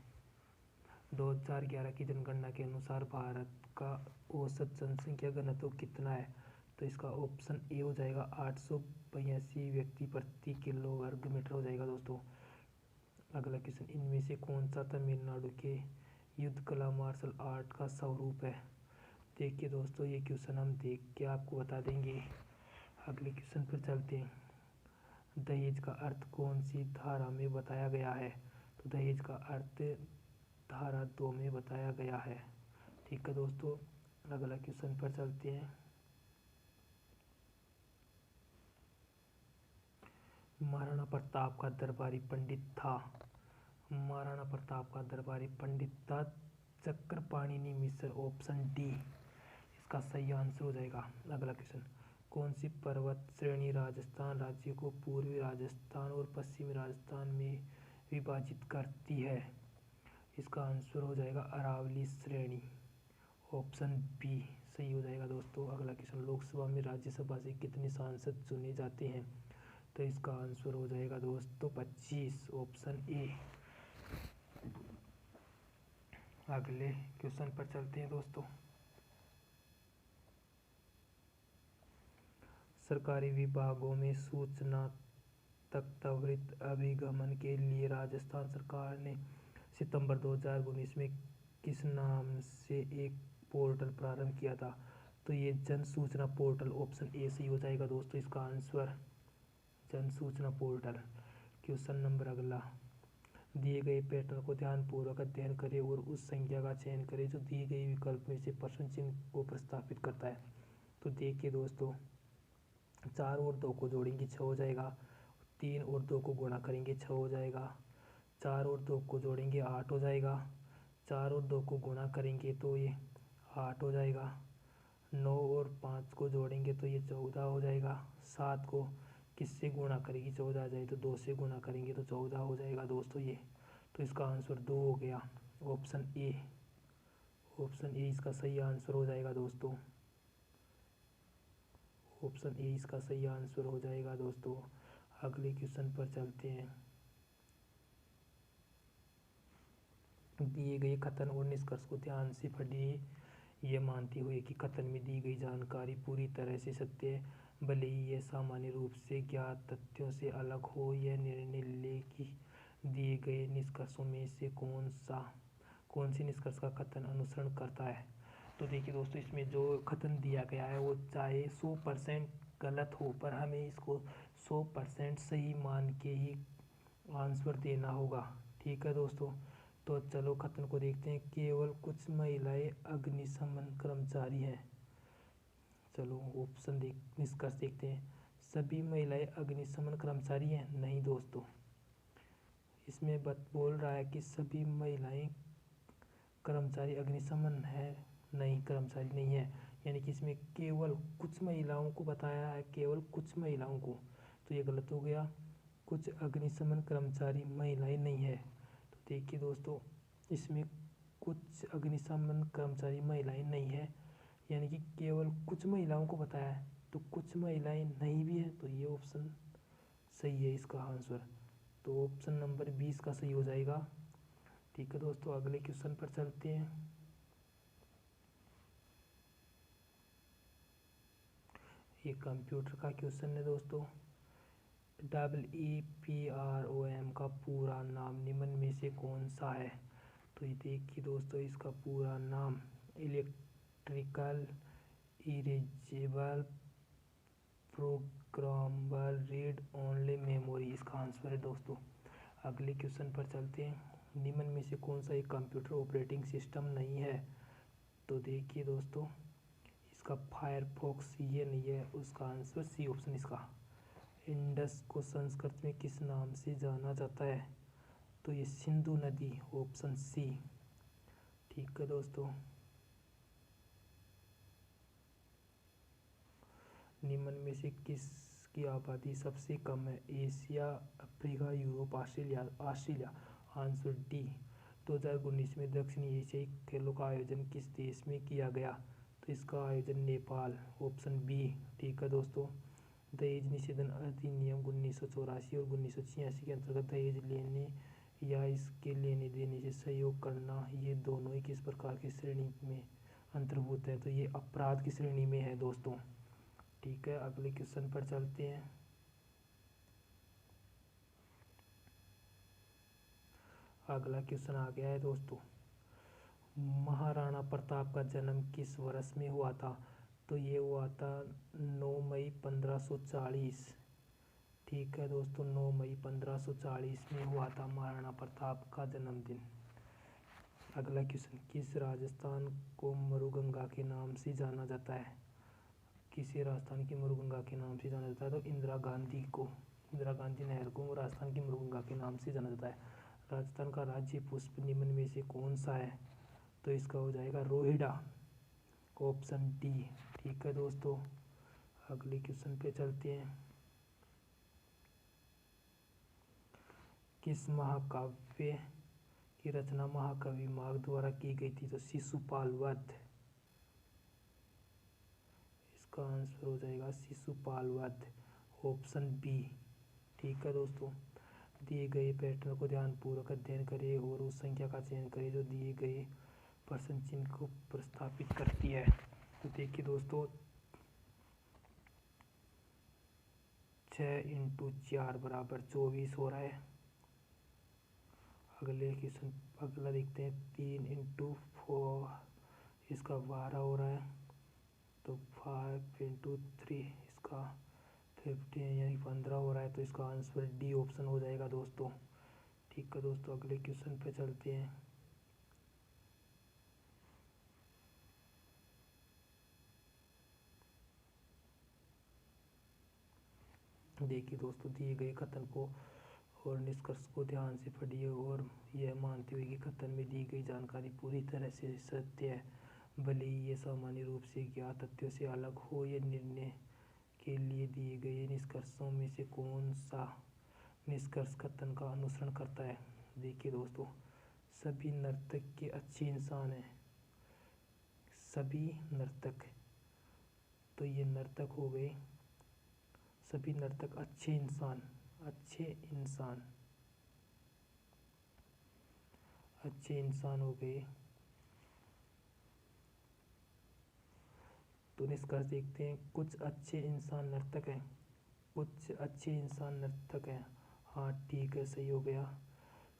2011 की जनगणना के अनुसार भारत का औसत जनसंख्या घनत्व कितना है, तो इसका ऑप्शन ए हो जाएगा 882 व्यक्ति प्रति किलो वर्ग मीटर हो जाएगा दोस्तों। अगला क्वेश्चन, इनमें से कौन सा तमिलनाडु के युद्ध कला मार्शल आर्ट का स्वरूप है। देखिए दोस्तों, ये क्वेश्चन हम देख के आपको बता देंगे। अगले क्वेश्चन पर चलते हैं। दहेज का अर्थ कौन सी धारा में बताया गया है, तो दहेज का अर्थ धारा 2 में बताया गया है। ठीक है दोस्तों, अगला क्वेश्चन पर चलते हैं। महाराणा प्रताप का दरबारी पंडित था, महाराणा प्रताप का दरबारी पंडित था चक्रपाणिनि मिश्र, ऑप्शन डी इसका सही आंसर हो जाएगा। अगला क्वेश्चन, कौन सी पर्वत श्रेणी राजस्थान राज्य को पूर्वी राजस्थान और पश्चिमी राजस्थान में विभाजित करती है, इसका आंसर हो जाएगा अरावली श्रेणी, ऑप्शन बी सही हो जाएगा दोस्तों। अगला क्वेश्चन, लोकसभा में राज्यसभा से कितने सांसद चुने जाते हैं, तो इसका आंसर हो जाएगा दोस्तों 25, ऑप्शन ए। अगले क्वेश्चन पर चलते हैं दोस्तों। सरकारी विभागों में सूचना तक त्वरित अभिगमन के लिए राजस्थान सरकार ने सितंबर 2019 में किस नाम से एक पोर्टल प्रारंभ किया था, तो ये जन सूचना पोर्टल, ऑप्शन ए सही हो जाएगा दोस्तों इसका आंसर, जन सूचना पोर्टल। क्वेश्चन नंबर अगला, दिए गए पैटर्न को ध्यानपूर्वक अध्ययन करें और उस संख्या का चयन करें जो दिए गए विकल्प में से प्रश्न चिन्ह को प्रस्तावित करता है। तो देखिए दोस्तों, 4 और 2 को जोड़ेंगे 6 हो जाएगा, 3 और 2 को गुणा करेंगे 6 हो जाएगा, 4 और 2 को जोड़ेंगे 8 हो जाएगा, 4 और 2 को गुणा करेंगे तो ये 8 हो जाएगा, 9 और 5 को जोड़ेंगे तो ये 14 हो जाएगा, 7 को किससे गुणा करेंगे 14 आ जाए तो 2 से गुणा करेंगे तो 14 हो जाएगा दोस्तों ये। तो इसका आंसर 2 हो गया, ऑप्शन ए। ऑप्शन ए इसका सही आंसर हो जाएगा दोस्तों। ऑप्शन ए इसका सही आंसर हो जाएगा दोस्तों। अगले क्वेश्चन पर चलते हैं। दिए गए कथन और निष्कर्ष को ध्यान से पढ़िए। यह मानते हुए कि कथन में दी गई जानकारी पूरी तरह से सत्य है, भले ही यह सामान्य रूप से ज्ञात तथ्यों से अलग हो, यह निर्णय ले कि दिए गए निष्कर्षों में से कौन से निष्कर्ष का कथन अनुसरण करता है। तो देखिए दोस्तों, इसमें जो कथन दिया गया है वो चाहे 100% गलत हो, पर हमें इसको 100% सही मान के ही आंसर देना होगा। ठीक है दोस्तों, तो चलो कथन को देखते हैं। केवल कुछ महिलाएं अग्निशमन कर्मचारी हैं। चलो ऑप्शन निष्कर्ष देखते हैं। सभी महिलाएं अग्निशमन कर्मचारी हैं? नहीं दोस्तों, इसमें बोल रहा है कि सभी महिलाएं कर्मचारी अग्निशमन है, नहीं कर्मचारी नहीं है। यानी कि इसमें केवल कुछ महिलाओं को बताया है, केवल कुछ महिलाओं को, तो ये गलत हो गया। कुछ अग्निशमन कर्मचारी महिलाएं नहीं है। तो देखिए दोस्तों, इसमें कुछ अग्निशमन कर्मचारी महिलाएं नहीं है, यानी कि केवल कुछ महिलाओं को बताया है, तो कुछ महिलाएं नहीं भी है, तो ये ऑप्शन सही है इसका आंसर। तो ऑप्शन नंबर 20 का सही हो जाएगा। ठीक है दोस्तों, अगले क्वेश्चन पर चलते हैं। ये कंप्यूटर का क्वेश्चन है दोस्तों। EEPROM का पूरा नाम निम्न में से कौन सा है। तो ये देखिए दोस्तों, इसका पूरा नाम electrical erasable programmable read only memory, इसका आंसर है दोस्तों। अगले क्वेश्चन पर चलते हैं। निम्न में से कौन सा एक कंप्यूटर ऑपरेटिंग सिस्टम नहीं है। तो देखिए दोस्तों, इसका फायरफॉक्स ये नहीं है, उसका आंसर सी ऑप्शन इसका। इंडस को संस्कृत में किस नाम से जाना जाता है। तो ये सिंधु नदी, ऑप्शन सी। ठीक है दोस्तों, निम्न में से किसकी आबादी सबसे कम है। Asia, Africa, Europe, Australia. Answer D. 2019 में दक्षिणी एशियाई खेलों का आयोजन किस देश में किया गया। तो इसका आयोजन नेपाल, ऑप्शन बी। ठीक है दोस्तों, दहेज निषेधन अधिनियम 1984 और 1986 के अंतर्गत दहेज लेने या इसके लेने देने से सहयोग करना, ये दोनों ही किस प्रकार की श्रेणी में अंतर्भूत है। तो ये अपराध की श्रेणी में है दोस्तों। ठीक है, अगले क्वेश्चन पर चलते हैं। अगला क्वेश्चन आ गया है दोस्तों। महाराणा प्रताप का जन्म किस वर्ष में हुआ था। तो ये हुआ था 9 मई 1540। ठीक है दोस्तों, 9 मई 1540 में हुआ था महाराणा प्रताप का जन्मदिन। अगला क्वेश्चन, किस राजस्थान को मरुगंगा के नाम से जाना जाता है। किसे राजस्थान की मरुगंगा के नाम से जाना जाता है। तो इंदिरा गांधी नहर को राजस्थान की मरुगंगा के नाम से जाना जाता है। राजस्थान का राज्य पुष्प निम्न में से कौन सा है। तो इसका हो जाएगा रोहिड़ा, ऑप्शन डी। ठीक है दोस्तों, अगले क्वेश्चन पे चलते हैं। किस महाकाव्य की रचना महाकवि माघ द्वारा की गई थी। तो शिशुपाल वध, इसका आंसर हो जाएगा शिशुपाल वध, ऑप्शन बी। ठीक है दोस्तों, दिए गए पैटर्न को ध्यानपूर्वक अध्ययन करें और उस संख्या का चयन करें जो दिए गए प्रश्न चिन्ह को प्रस्तावित करती है। तो देखिए दोस्तों, 6 × 4 = 24 हो रहा है। अगले क्वेश्चन अगला देखते हैं। 3 × 4 इसका 12 हो रहा है। तो 5 × 3 इसका 15 यानी 15 हो रहा है। तो इसका आंसर डी ऑप्शन हो जाएगा दोस्तों। ठीक है दोस्तों, अगले क्वेश्चन पे चलते हैं। देखिए दोस्तों, दिए गए कथन को और निष्कर्ष को ध्यान से पढ़िए और यह मानते हुए कि कथन में दी गई जानकारी पूरी तरह से सत्य है, भले ही ये सामान्य रूप से ज्ञात तथ्यों से अलग हो। यह निर्णय के लिए दिए गए निष्कर्षों में से कौन सा निष्कर्ष कथन का अनुसरण करता है। देखिए दोस्तों, सभी नर्तक के अच्छे इंसान हैं। सभी नर्तक, तो ये नर्तक हो गए। सभी नर्तक अच्छे इंसान, अच्छे इंसान, अच्छे इंसान हो गए। तो निष्कर्ष देखते हैं, कुछ अच्छे इंसान नर्तक हैं। कुछ अच्छे इंसान नर्तक हैं। हाँ ठीक है, सही हो गया।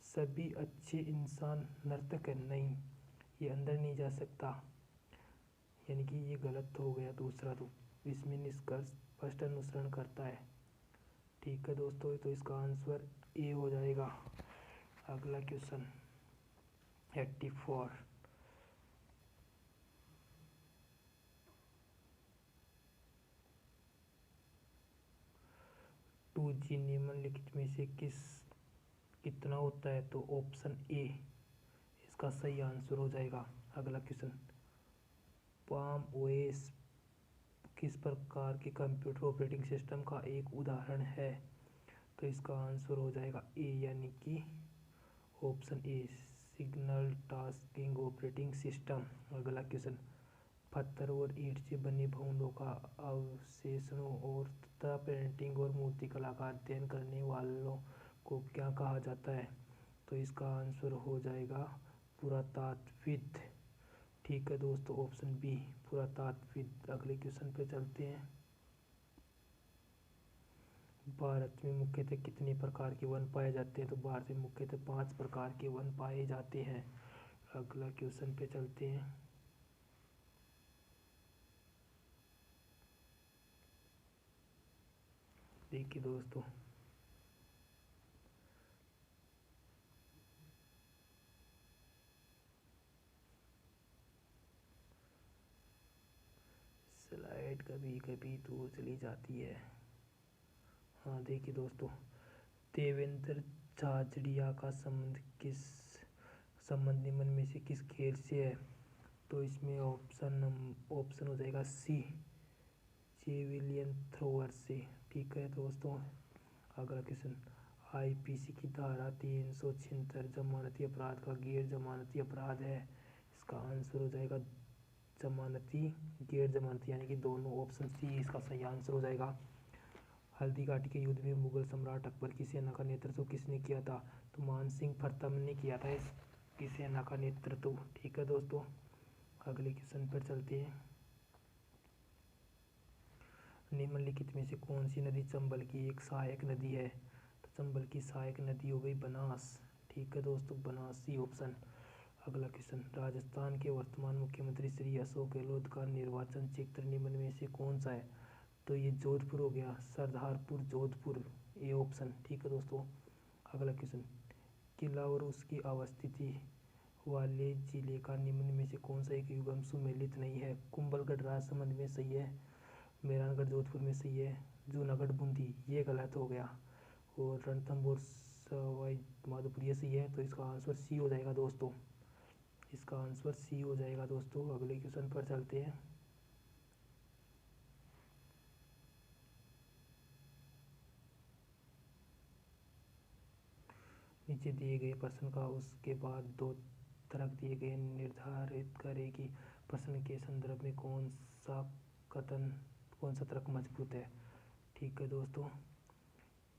सभी अच्छे इंसान नर्तक है, नहीं, ये अंदर नहीं जा सकता, यानी कि ये गलत हो गया दूसरा। तो इसमें निष्कर्ष स्पष्ट अनुसरण करता है। ठीक है दोस्तों, तो इसका आंसर ए हो जाएगा। अगला क्वेश्चन 84। 2G निम्नलिखित में से कितना होता है। तो ऑप्शन ए इसका सही आंसर हो जाएगा। अगला क्वेश्चन, पाम ओएस किस प्रकार के कंप्यूटर ऑपरेटिंग सिस्टम का एक उदाहरण है। तो इसका आंसर हो जाएगा ए, यानी कि option A, signal tasking operating system. अगला क्वेश्चन, पत्थर और ईंट से बने भवनों का अवशेषों और तथा पेंटिंग और मूर्तिकला का अध्ययन करने वालों को क्या कहा जाता है। तो इसका आंसर हो जाएगा पुरातात्विद। ठीक है दोस्तों, ऑप्शन बी, पुरातात्विद। अगले क्वेश्चन पे चलते हैं। भारत में मुख्यतः कितने प्रकार के वन पाए जाते हैं। तो भारत में मुख्यतः 5 प्रकार के वन पाए जाते हैं। अगला क्वेश्चन पे चलते हैं। देखिए दोस्तों, स्लाइड कभी कभी दूर चली जाती है। हाँ देखिए दोस्तों, देवेंद्र झाझड़िया का संबंध निम्न में से किस खेल से है। तो इसमें ऑप्शन हो जाएगा सी, जेविलियन थ्रोअर से। ठीक है दोस्तों, अगला क्वेश्चन, आईपीसी की धारा 376 जमानती अपराध का गैर जमानती अपराध है। इसका आंसर हो जाएगा जमानती, गैर जमानती, यानी कि दोनों। ऑप्शन सी इसका सही आंसर हो जाएगा। हल्दी घाटी के युद्ध में मुगल सम्राट अकबर की सेना का नेतृत्व किसने किया था। तो मान सिंह प्रथम ने किया था इसकी सेना का नेतृत्व। ठीक है दोस्तों, अगले क्वेश्चन पर चलते हैं। निम्नलिखित में से कौन सी नदी चंबल की एक सहायक नदी है। तो चंबल की सहायक नदी हो गई बनास। ठीक है दोस्तों, बनास सी ऑप्शन। अगला क्वेश्चन, राजस्थान के वर्तमान मुख्यमंत्री श्री अशोक गहलोत का निर्वाचन क्षेत्र निम्न में से कौन सा है। तो ये जोधपुर हो गया, सरदारपुर जोधपुर, ये ऑप्शन। ठीक है दोस्तों, अगला क्वेश्चन, किला और उसकी अवस्थिति वाले जिले का निम्न में से कौन सा एक युग्म सुमेलित नहीं है। कुंभलगढ़ राजसमंद में सही है, मेहरानगढ़ जोधपुर में सही है, जूनागढ़ बूंदी ये गलत हो गया, और रणथंभौर सवाई माधोपुर ये सही है। तो इसका आंसर सी हो जाएगा दोस्तों। इसका आंसर सी हो जाएगा दोस्तों। अगले क्वेश्चन पर चलते हैं। नीचे दिए गए प्रश्न का उसके बाद 2 तर्क दिए गए, निर्धारित करें कि प्रश्न के संदर्भ में कौन सा तर्क मजबूत है। ठीक है दोस्तों,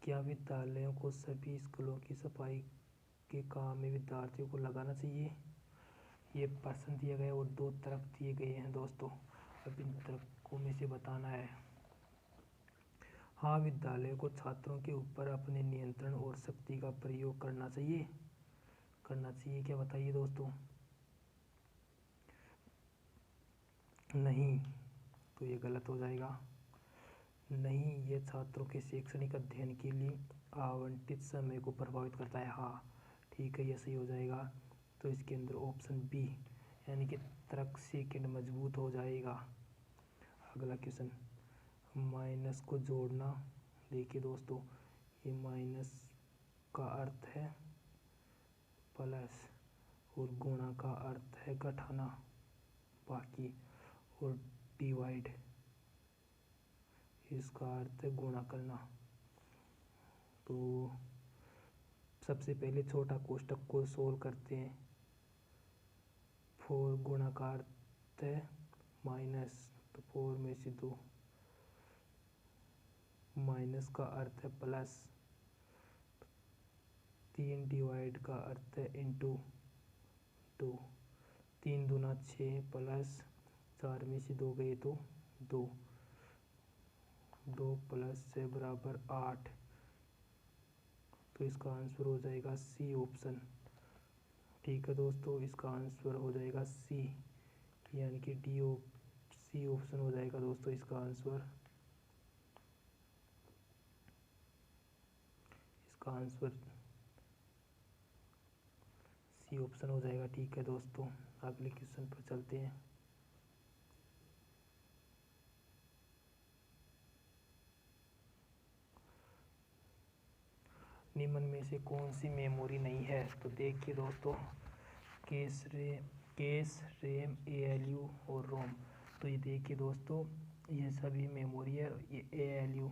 क्या विद्यालयों को सभी स्कूलों की सफाई के काम में विद्यार्थियों को लगाना चाहिए। ये प्रश्न दिया गया और 2 तर्क दिए गए हैं दोस्तों। अब इन तर्कों में से बताना है। हाँ, विद्यालयों को छात्रों के ऊपर अपने नियंत्रण और शक्ति का प्रयोग करना चाहिए। क्या बताइए दोस्तों। नहीं, तो ये गलत हो जाएगा। नहीं, ये छात्रों के शैक्षणिक अध्ययन के लिए आवंटित समय को प्रभावित करता है। हाँ, ठीक है, ये सही हो जाएगा। तो इसके अंदर ऑप्शन बी यानी कि तर्क सेकंड मजबूत हो जाएगा। अगला क्वेश्चन, माइनस को जोड़ना। देखिए दोस्तों, ये माइनस का अर्थ है प्लस और गुणा का अर्थ है घटाना बाकी, और डिवाइड इसका अर्थ है गुणा करना। तो सबसे पहले छोटा कोष्ठक को सोल्व करते हैं। 4 गुणा का अर्थ है माइनस, तो 4 में से 2, माइनस का अर्थ है प्लस, 3 डिवाइड का अर्थ है इंटू 2, 3 दूना 6 प्लस 4 में से 2 गए तो 2, 2 प्लस 6 बराबर 8। तो इसका आंसर हो जाएगा सी ऑप्शन। ठीक है दोस्तों, इसका आंसर हो जाएगा सी, यानी कि सी ऑप्शन हो जाएगा दोस्तों इसका आंसर। इसका आंसर सी ऑप्शन हो जाएगा। ठीक है दोस्तों, अगले क्वेश्चन पर चलते हैं। निम्न में से कौन सी मेमोरी नहीं है? तो देखिए दोस्तों, केस, रैम, ALU और रोम। तो ये देखिए दोस्तों, ये सभी मेमोरी है, ये ALU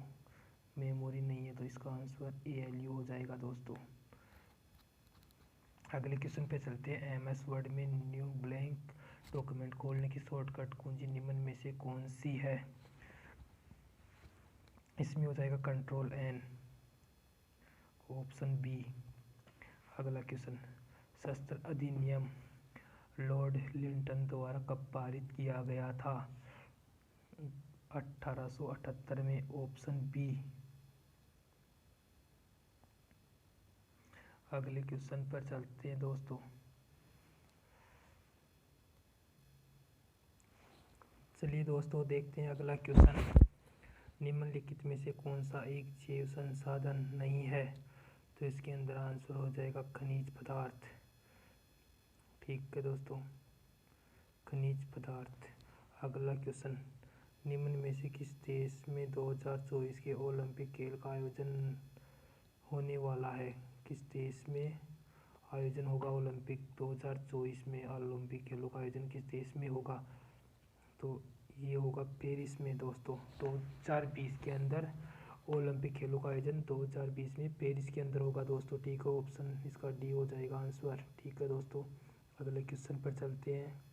मेमोरी नहीं है, तो इसका आंसर ALU हो जाएगा दोस्तों। अगले क्वेश्चन पे चलते हैं। MS वर्ड में न्यू ब्लैंक डॉक्यूमेंट खोलने की शॉर्टकट कुंजी निम्न में से कौन सी है? इसमें हो जाएगा Ctrl+N, ऑप्शन बी। अगला क्वेश्चन, शस्त्र अधिनियम लॉर्ड लिंटन द्वारा कब पारित किया गया था? 1878 में, ऑप्शन बी। अगले क्वेश्चन पर चलते हैं दोस्तों। चलिए दोस्तों, देखते हैं अगला क्वेश्चन। निम्नलिखित में से कौन सा एक जैव संसाधन नहीं है? तो इसके अंदर आंसर हो जाएगा खनिज पदार्थ। ठीक है दोस्तों, खनिज पदार्थ। अगला क्वेश्चन, निम्न में से किस देश में 2024 के ओलंपिक खेल का आयोजन होने वाला है? किस देश में आयोजन होगा ओलंपिक 2024 में? ओलंपिक खेलों का आयोजन किस देश में होगा? तो ये होगा पेरिस में दोस्तों। 2020 के अंदर ओलंपिक खेलों का आयोजन 2020 में पेरिस के अंदर होगा दोस्तों। ठीक है, ऑप्शन इसका डी हो जाएगा आंसर। ठीक है दोस्तों, अगले क्वेश्चन पर चलते हैं।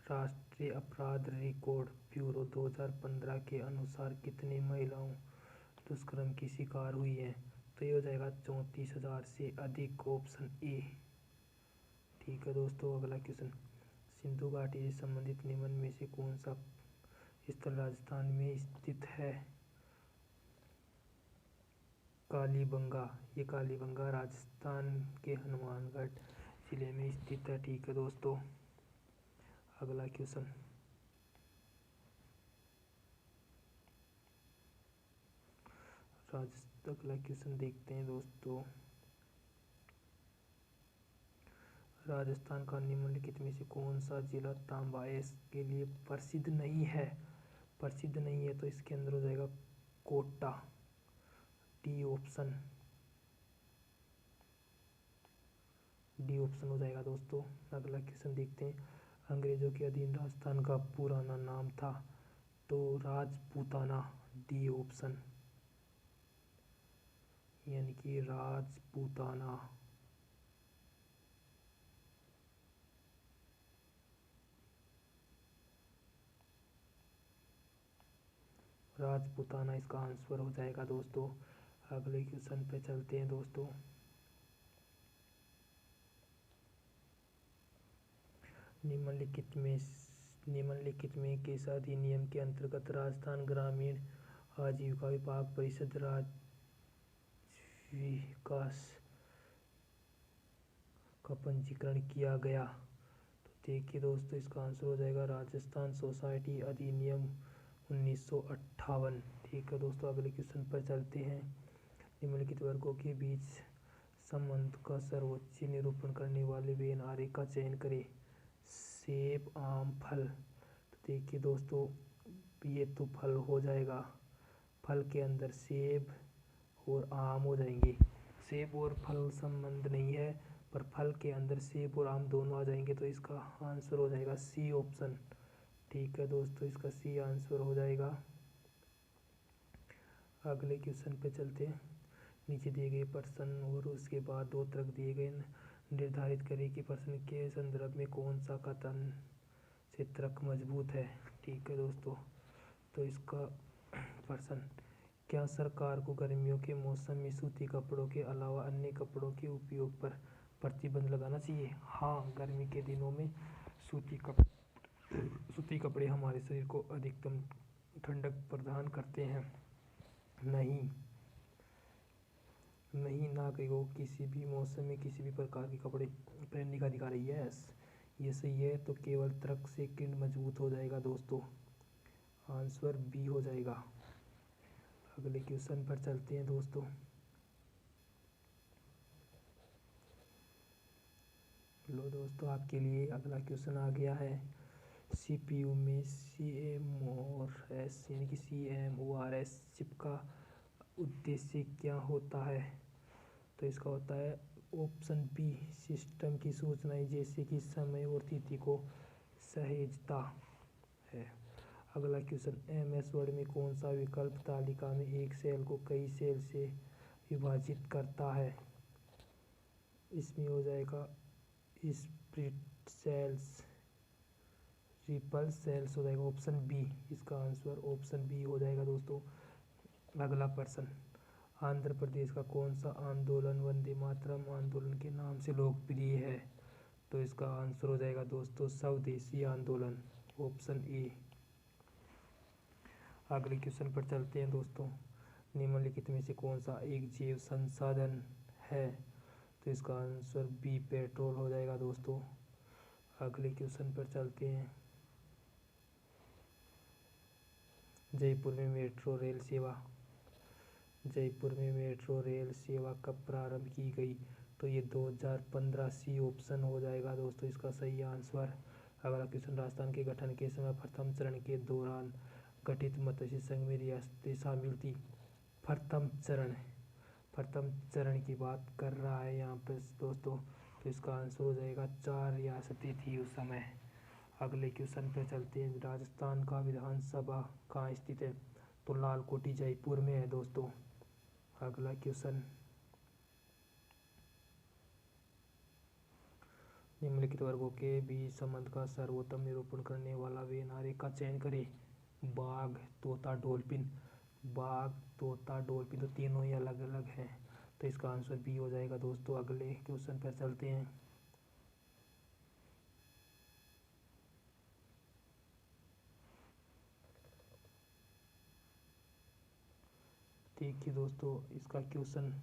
राष्ट्रीय अपराध रिकॉर्ड ब्यूरो 2015 के अनुसार कितनी महिलाओं दुष्कर्म की शिकार हुई हैं? तो ये हो जाएगा 34,000 से अधिक, ऑप्शन ए। ठीक है दोस्तों, अगला क्वेश्चन, सिंधु घाटी से संबंधित निम्न में से कौन सा स्थल राजस्थान में स्थित है? कालीबंगा। ये कालीबंगा राजस्थान के हनुमानगढ़ जिले में स्थित है। ठीक है दोस्तों, अगला क्वेश्चन, अगला क्वेश्चन देखते हैं दोस्तों। राजस्थान का निम्नलिखित में से कौन सा जिला तांबा के लिए प्रसिद्ध नहीं है? प्रसिद्ध नहीं है, तो इसके अंदर हो जाएगा Kota, D option. D option हो जाएगा दोस्तों। अगला क्वेश्चन देखते हैं। अंग्रेजों के अधीन राजस्थान का पुराना नाम था? तो राजपूताना, डी ऑप्शन, यानी कि राजपूताना। राजपूताना इसका आंसर हो जाएगा दोस्तों। अगले क्वेश्चन पे चलते हैं दोस्तों। निम्नलिखित में किस अधिनियम के अंतर्गत राजस्थान ग्रामीण आजीविका विकास परिषद राज्य विकास का पंजीकरण किया गया? तो देखिए दोस्तों, इसका आंसर हो जाएगा राजस्थान सोसाइटी अधिनियम 1958। ठीक है दोस्तों, अगले क्वेश्चन पर चलते हैं। निम्नलिखित वर्गों के बीच संबंध का सर्वोच्च निरूपण करने वाले वेन आरेख का चयन करें। सेब, आम, फल। तो देखिए दोस्तों, ये तो फल हो जाएगा, फल के अंदर सेब और आम हो जाएंगे। सेब और फल संबंध नहीं है, पर फल के अंदर सेब और आम दोनों आ जाएंगे, तो इसका आंसर हो जाएगा सी ऑप्शन। ठीक है दोस्तों, इसका सी आंसर हो जाएगा। अगले क्वेश्चन पे चलते हैं। नीचे दिए गए प्रश्न और उसके बाद दो तर्क दिए गए, निर्धारित करें कि प्रश्न के संदर्भ में कौन सा कथन से तर्क मजबूत है। ठीक है दोस्तों, तो इसका प्रश्न, क्या सरकार को गर्मियों के मौसम में सूती कपड़ों के अलावा अन्य कपड़ों के उपयोग पर प्रतिबंध लगाना चाहिए। हाँ, गर्मी के दिनों में सूती कपड़े हमारे शरीर को अधिकतम ठंडक प्रदान करते हैं। नहीं नागरिकों को किसी भी मौसम में किसी भी प्रकार के कपड़े पहनने का अधिकार है। यस, ये सही है, तो केवल तर्क से किन मजबूत हो जाएगा दोस्तों, आंसर बी हो जाएगा। अगले क्वेश्चन पर चलते हैं दोस्तों। लो दोस्तों, आपके लिए अगला क्वेश्चन आ गया है। सीपीयू में CMOS यानी कि CMOS चिप का उद्देश्य क्या होता है। तो इसका होता है ऑप्शन बी, सिस्टम की सूचनाएं जैसे कि समय और तिथि को सहेजता है। अगला क्वेश्चन, MS वर्ड में कौन सा विकल्प तालिका में एक सेल को कई सेल से विभाजित करता है। इसमें हो जाएगा स्प्लिट सेल्स, रिपल सेल्स हो जाएगा ऑप्शन बी। इसका आंसर ऑप्शन बी हो जाएगा दोस्तों। अगला प्रश्न, आंध्र प्रदेश का कौन सा आंदोलन वंदे मातरम आंदोलन के नाम से लोकप्रिय है। तो इसका आंसर हो जाएगा दोस्तों स्वदेशी आंदोलन, ऑप्शन ए। अगले क्वेश्चन पर चलते हैं दोस्तों। निम्नलिखित में से कौन सा एक जैव संसाधन है। तो इसका आंसर बी, पेट्रोल हो जाएगा दोस्तों। अगले क्वेश्चन पर चलते हैं। जयपुर में मेट्रो रेल सेवा कब प्रारंभ की गई। तो ये 2015, सी ऑप्शन हो जाएगा दोस्तों इसका सही आंसर। अगला क्वेश्चन, राजस्थान के गठन के समय प्रथम चरण के दौरान गठित मत्स्य संघ में रियासतें शामिल थी। प्रथम चरण की बात कर रहा है यहाँ पर दोस्तों, तो इसका आंसर हो जाएगा 4 रियासतें थी उस समय। अगले क्वेश्चन पर चलते हैं। राजस्थान का विधानसभा कहाँ स्थित है। तो लाल कोठी जयपुर में है दोस्तों। अगला क्वेश्चन, निम्नलिखित वर्गों के बीच संबंध का सर्वोत्तम निरूपण करने वाला वेन आरेख का चयन करें। बाघ, तोता, डॉल्फिन। तो तीनों ही अलग अलग हैं, तो इसका आंसर बी हो जाएगा दोस्तों। अगले क्वेश्चन पर चलते हैं। देखिए दोस्तों, इसका क्वेश्चन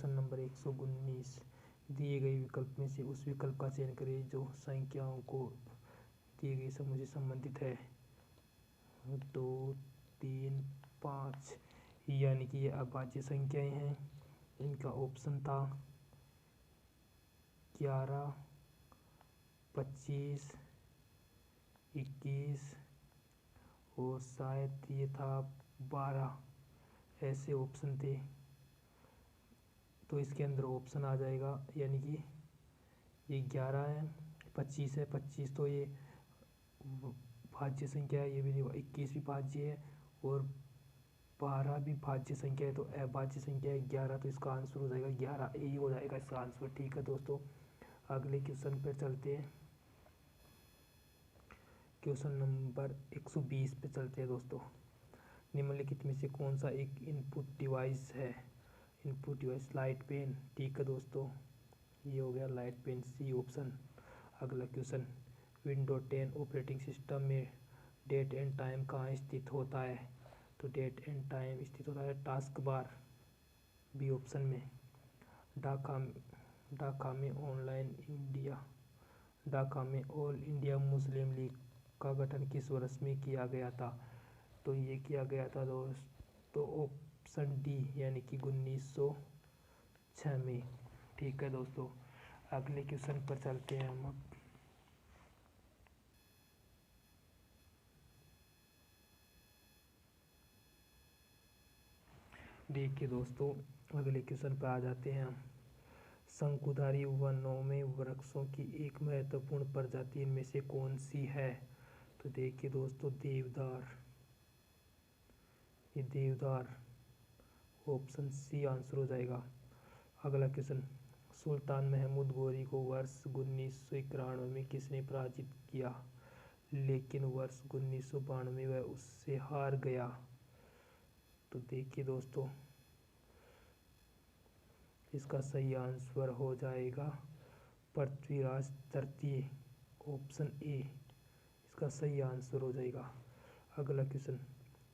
नंबर 119, दिए गए विकल्प में से उस विकल्प का चयन करें जो संख्याओं को दिए गए समूह से संबंधित है। 2, 3, 5 यानी कि ये अभाज्य संख्याएं हैं। इनका ऑप्शन था 11, 25, 21 और शायद ये था 12, ऐसे ऑप्शन थे। तो इसके अंदर ऑप्शन आ जाएगा, यानी कि ये 11 है, 25 है, 25 तो ये भाज्य संख्या है, ये भी नहीं, 21 भी भाज्य है और 12 भी भाज्य संख्या है, तो अभाज्य संख्या है 11, तो इसका आंसर हो जाएगा 11, यही हो जाएगा इसका आंसर। ठीक है दोस्तों, अगले क्वेश्चन पर चलते हैं। क्वेश्चन नंबर 120 पे चलते हैं दोस्तों। निम्नलिखित में से कौन सा एक इनपुट डिवाइस है। Input device light pen. ठीक है दोस्तों, ये हो गया लाइट पेन, सी ऑप्शन। अगला क्वेश्चन, विंडो 10 ऑपरेटिंग सिस्टम में डेट एंड टाइम कहाँ स्थित होता है। तो डेट एंड टाइम स्थित होता है टास्क बार, बी ऑप्शन में। ढाका में ऑनलाइन इंडिया ढाका में ऑल इंडिया मुस्लिम लीग का गठन किस वर्ष में किया गया था? तो ये किया गया था दोस्तों ऑप्शन डी यानी कि 1906 में। ठीक है दोस्तों, अगले क्वेश्चन पर चलते हैं हम। देखिए दोस्तों, अगले क्वेश्चन पर आ जाते हैं हम। शंकुधारी वनों में वृक्षों की एक महत्वपूर्ण प्रजाति इनमें से कौन सी है? तो देखिए दोस्तों, देवदार। ये देवदार ऑप्शन सी आंसर हो जाएगा। अगला क्वेश्चन, सुल्तान महमूद गोरी को वर्ष 1991 में किसने पराजित किया, लेकिन वर्ष 1992 में वह उससे हार गया? तो देखिए दोस्तों, इसका सही आंसर हो जाएगा पृथ्वीराज तृतीय, ऑप्शन ए इसका सही आंसर हो जाएगा। अगला क्वेश्चन,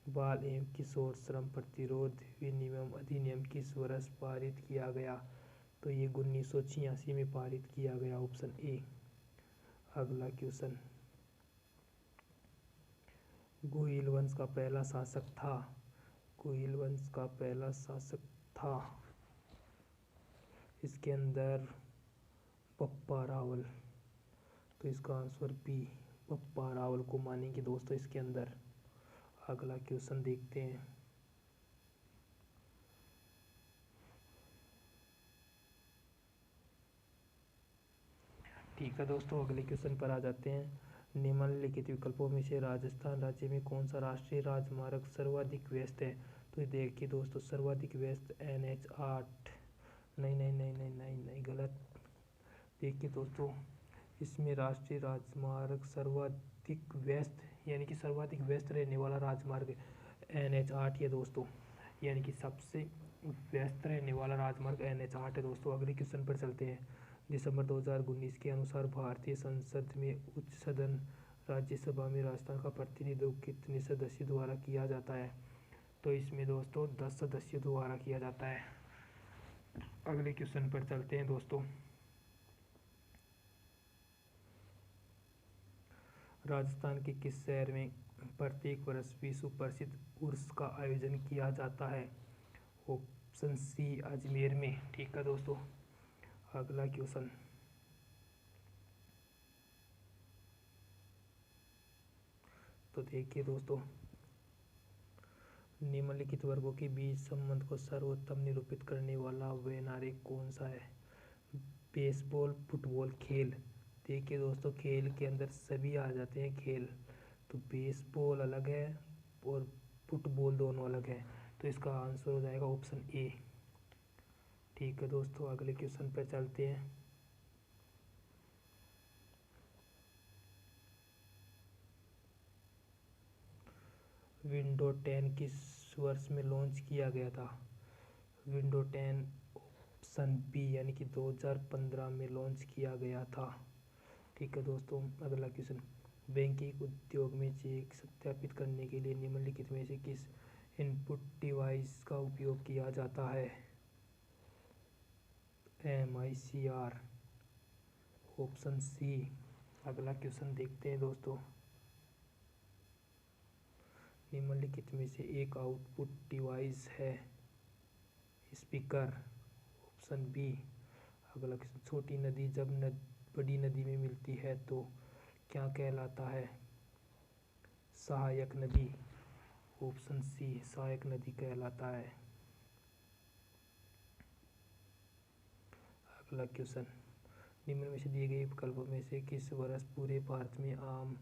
बाल एवं किशोर श्रम प्रतिरोध विनियम अधिनियम किस वर्ष पारित किया गया? तो ये 1986 में पारित किया गया, ऑप्शन ए। अगला क्वेश्चन, गोहिल वंश का पहला शासक था। गोहिल वंश का पहला शासक था इसके अंदर पप्पा रावल। तो इसका आंसर बी पप्पा रावल को मानेंगे दोस्तों इसके अंदर। अगला क्वेश्चन देखते हैं। ठीक है दोस्तों, अगले क्वेश्चन पर आ जाते हैं। निम्नलिखित विकल्पों में से राजस्थान राज्य में कौन सा राष्ट्रीय राजमार्ग सर्वाधिक व्यस्त है? तो देखिए दोस्तों, सर्वाधिक व्यस्त NH 8। नहीं नहीं नहीं नहीं नहीं नहीं, गलत। देखिए दोस्तों, इसमें राष्ट्रीय राजमार्ग सर्वाधिक व्यस्त यानी कि सर्वाधिक व्यस्त रहने वाला राजमार्ग NH 8 है दोस्तों, यानी कि सबसे व्यस्त रहने वाला राजमार्ग NH 8 है दोस्तों। अगले क्वेश्चन पर चलते हैं। दिसंबर 2019 के अनुसार भारतीय संसद में उच्च सदन राज्यसभा में राजस्थान का प्रतिनिधित्व कितने सदस्यों द्वारा किया जाता है? तो इसमें दोस्तों 10 सदस्यों द्वारा किया जाता है। अगले क्वेश्चन पर चलते हैं दोस्तों। राजस्थान के किस शहर में प्रत्येक वर्ष विश्व प्रसिद्ध उर्स का आयोजन किया जाता है? ऑप्शन सी अजमेर में। ठीक है दोस्तों, अगला क्वेश्चन, तो देखिए दोस्तों, निम्नलिखित वर्गों के बीच संबंध को सर्वोत्तम निरूपित करने वाला वैनारिक कौन सा है? बेसबॉल, फुटबॉल, खेल। देखिए दोस्तों, खेल के अंदर सभी आ जाते हैं खेल, तो बेसबॉल अलग है और फुटबॉल दोनों अलग है, तो इसका आंसर हो जाएगा ऑप्शन ए। ठीक है दोस्तों, अगले क्वेश्चन पर चलते हैं। विंडो 10 किस वर्ष में लॉन्च किया गया था? विंडो 10 ऑप्शन बी यानी कि 2015 में लॉन्च किया गया था। ठीक है दोस्तों, अगला क्वेश्चन, बैंकिंग उद्योग में चेक सत्यापित करने के लिए निम्नलिखित में से किस इनपुट डिवाइस का उपयोग किया जाता है? MICR, option C. अगला क्वेश्चन देखते हैं दोस्तों। निम्नलिखित में से एक आउटपुट डिवाइस है स्पीकर, ऑप्शन बी। अगला क्वेश्चन, छोटी नदी जब बड़ी नदी में मिलती है तो क्या कहलाता है? सहायक नदी, ऑप्शन सी सहायक नदी कहलाता है। अगला क्वेश्चन, निम्न में से दिए गए विकल्पों में से किस वर्ष पूरे भारत में आम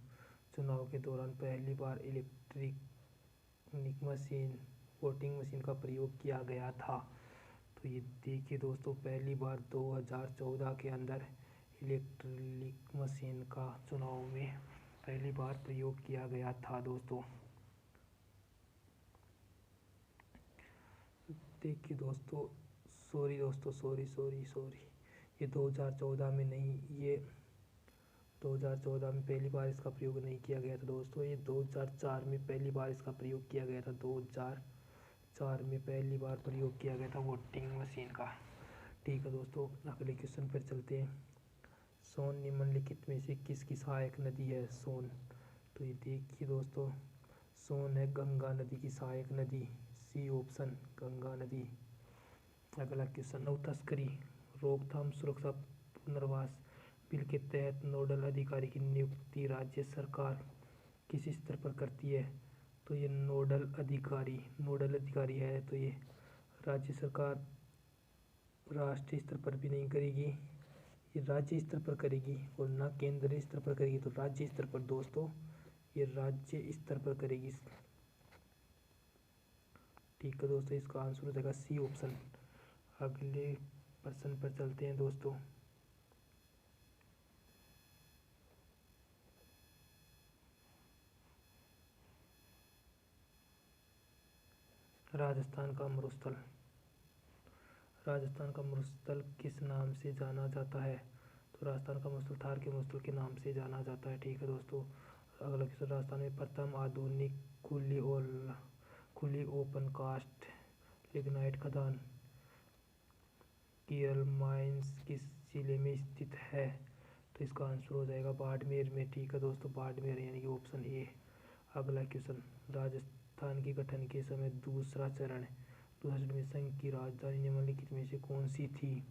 चुनाव के दौरान पहली बार इलेक्ट्रॉनिक मशीन वोटिंग मशीन का प्रयोग किया गया था? तो ये देखिए दोस्तों, पहली बार 2014 के अंदर इलेक्ट्रॉनिक मशीन का चुनाव में पहली बार प्रयोग किया गया था दोस्तों। देखिए दोस्तों, सॉरी दोस्तों, सॉरी सॉरी सॉरी, ये 2014 में नहीं, ये 2014 में पहली बार इसका प्रयोग नहीं किया गया था दोस्तों, ये 2004 में पहली बार इसका प्रयोग किया गया था। 2004 में पहली बार प्रयोग किया गया था वोटिंग मशीन का। ठीक है दोस्तों, अगले क्वेश्चन पर चलते हैं। सोन निम्नलिखित में से किसकी सहायक नदी है? सोन। तो ये देखिए दोस्तों, सोन है गंगा नदी की सहायक नदी। सी ऑप्शन, गंगा नदी। अगला क्वेश्चन, नौ तस्करी रोकथाम सुरक्षा पुनर्वास बिल के तहत नोडल अधिकारी की नियुक्ति राज्य सरकार किस स्तर पर करती है? तो ये नोडल अधिकारी है तो ये राज्य सरकार राष्ट्रीय स्तर पर भी नहीं करेगी, ये राज्य स्तर पर करेगी और ना केंद्रीय स्तर पर करेगी। तो राज्य स्तर पर दोस्तों, ये राज्य स्तर पर करेगी। ठीक है दोस्तों, इसका आंसर हो जाएगा सी ऑप्शन। अगले प्रश्न पर चलते हैं दोस्तों। राजस्थान का मरुस्थल, राजस्थान का मरुस्थल किस नाम से जाना जाता है? तो राजस्थान का मरुस्थल थार के मरुस्थल के नाम से जाना जाता है। ठीक है दोस्तों। अगला क्वेश्चन, राजस्थान में प्रथम आधुनिक खुली ओपन कास्ट लिग्नाइट खदान कीरल माइंस किस जिले में स्थित है? तो इसका आंसर हो जाएगा बाड़मेर में। ठीक है दोस्तों, बाड़मेर यानी कि ऑप्शन ए। अगला क्वेश्चन, राजस्थान के गठन के समय दूसरा चरण में संघ की राजधानी निम्नलिखित में से कौन सी थी?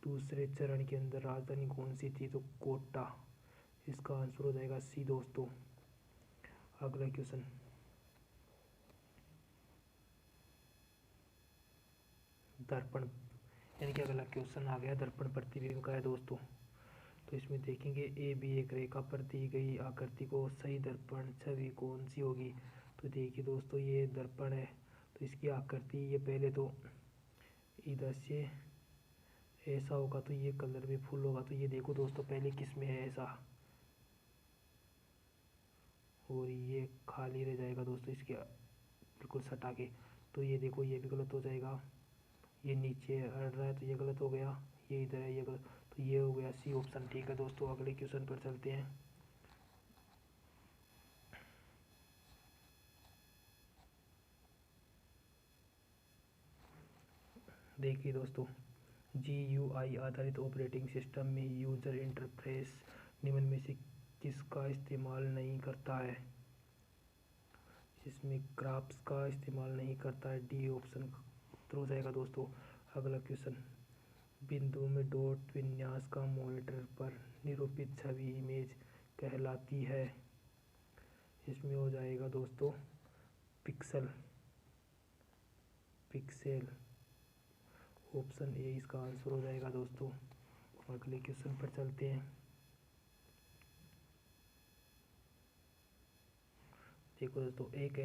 दूसरे चरण के अंदर राजधानी कौन सी थी? तो कोटा। इसका आंसर हो जाएगा सी दोस्तों। अगला क्वेश्चन, दर्पण यानी कि अगला क्वेश्चन आ गया दर्पण प्रतिबिंब का है दोस्तों। तो इसमें देखेंगे ए बी एक रेखा पर दी गई आकृति को सही दर्पण छवि कौन सी होगी? तो देखिए दोस्तों, ये दर्पण है तो इसकी आकृति ये पहले तो इधर से ऐसा होगा तो ये कलर भी फुल होगा। तो ये देखो दोस्तों, पहले किस में है ऐसा और ये खाली रह जाएगा दोस्तों इसके बिल्कुल सटा के। तो ये देखो, ये भी गलत हो जाएगा, ये नीचे अड़ रहा है तो ये गलत हो गया, ये इधर है ये गलत, तो ये हो गया सी ऑप्शन। ठीक है दोस्तों, अगले क्वेश्चन पर चलते हैं। देखिए दोस्तों, GUI आधारित ऑपरेटिंग सिस्टम में यूजर इंटरफेस निम्न में से किसका इस्तेमाल नहीं करता है? इसमें ग्राफ्स का इस्तेमाल नहीं करता है। डी ऑप्शन उत्तर हो जाएगा दोस्तों। अगला क्वेश्चन, बिंदु में डॉट विन्यास का मॉनिटर पर निरूपित छवि इमेज कहलाती है? इसमें हो जाएगा दोस्तों पिक्सेल। ऑप्शन ए इसका आंसर हो जाएगा दोस्तों। अगले क्वेश्चन पर चलते हैं। देखो दोस्तों, एक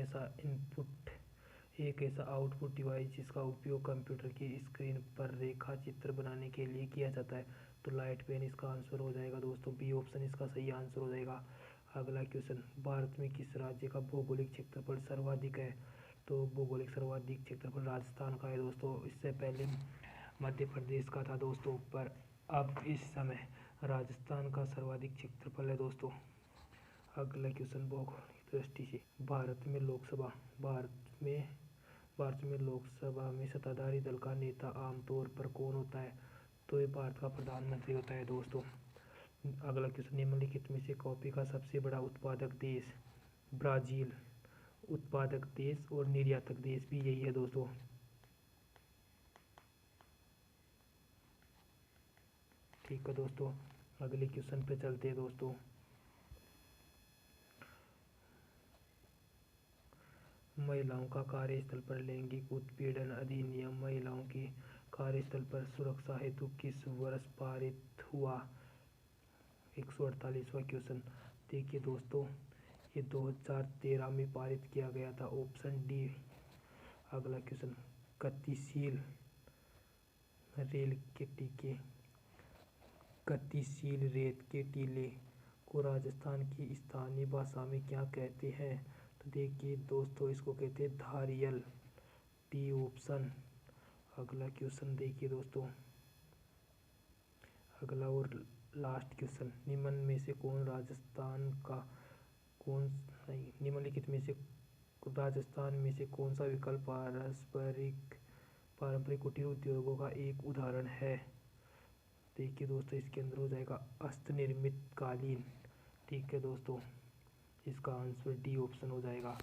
ऐसा आउटपुट डिवाइस जिसका उपयोग कंप्यूटर की स्क्रीन पर रेखा चित्र बनाने के लिए किया जाता है। तो लाइट पेन इसका आंसर हो जाएगा दोस्तों। बी ऑप्शन इसका सही आंसर हो जाएगा। अगला क्वेश्चन, भारत में किस राज्य का भौगोलिक क्षेत्रफल सर्वाधिक है? तो भौगोलिक सर्वाधिक क्षेत्रफल राजस्थान का है दोस्तों। इससे पहले मध्य प्रदेश का था दोस्तों, पर अब इस समय राजस्थान का सर्वाधिक क्षेत्रफल है दोस्तों। अगला क्वेश्चन, भौगोलिक दृष्टि से भारत में लोकसभा में सत्ताधारी दल का नेता आमतौर पर कौन होता है? तो ये भारत का प्रधानमंत्री होता है दोस्तों। अगला क्वेश्चन, निम्नलिखित में से कॉफी का सबसे बड़ा उत्पादक देश? ब्राजील। उत्पादक देश और निर्यातक देश भी यही है दोस्तों। ठीक है दोस्तों, अगले क्वेश्चन पे चलते हैं दोस्तों। महिलाओं का कार्यस्थल पर लैंगिक उत्पीड़न अधिनियम महिलाओं की कार्यस्थल पर सुरक्षा हेतु किस वर्ष पारित हुआ? 148वां क्वेश्चन। देखिए दोस्तों, ये 2013 में पारित किया गया था। Option D. अगला क्वेश्चन, गतिशील रेत के टीले को राजस्थान की स्थानीय भाषा में क्या कहते हैं? तो देखिए दोस्तों, इसको कहते हैं धारियल। B option. अगला क्वेश्चन देखिए दोस्तों, अगला और लास्ट क्वेश्चन, निम्नलिखित में से राजस्थान में से कौन सा विकल्प पारंपरिक कुटीर उद्योगों का एक उदाहरण है? देखिए दोस्तों, इसके अंदर हो जाएगा हस्तनिर्मित कालीन। ठीक है दोस्तों, इसका आंसर डी ऑप्शन हो जाएगा।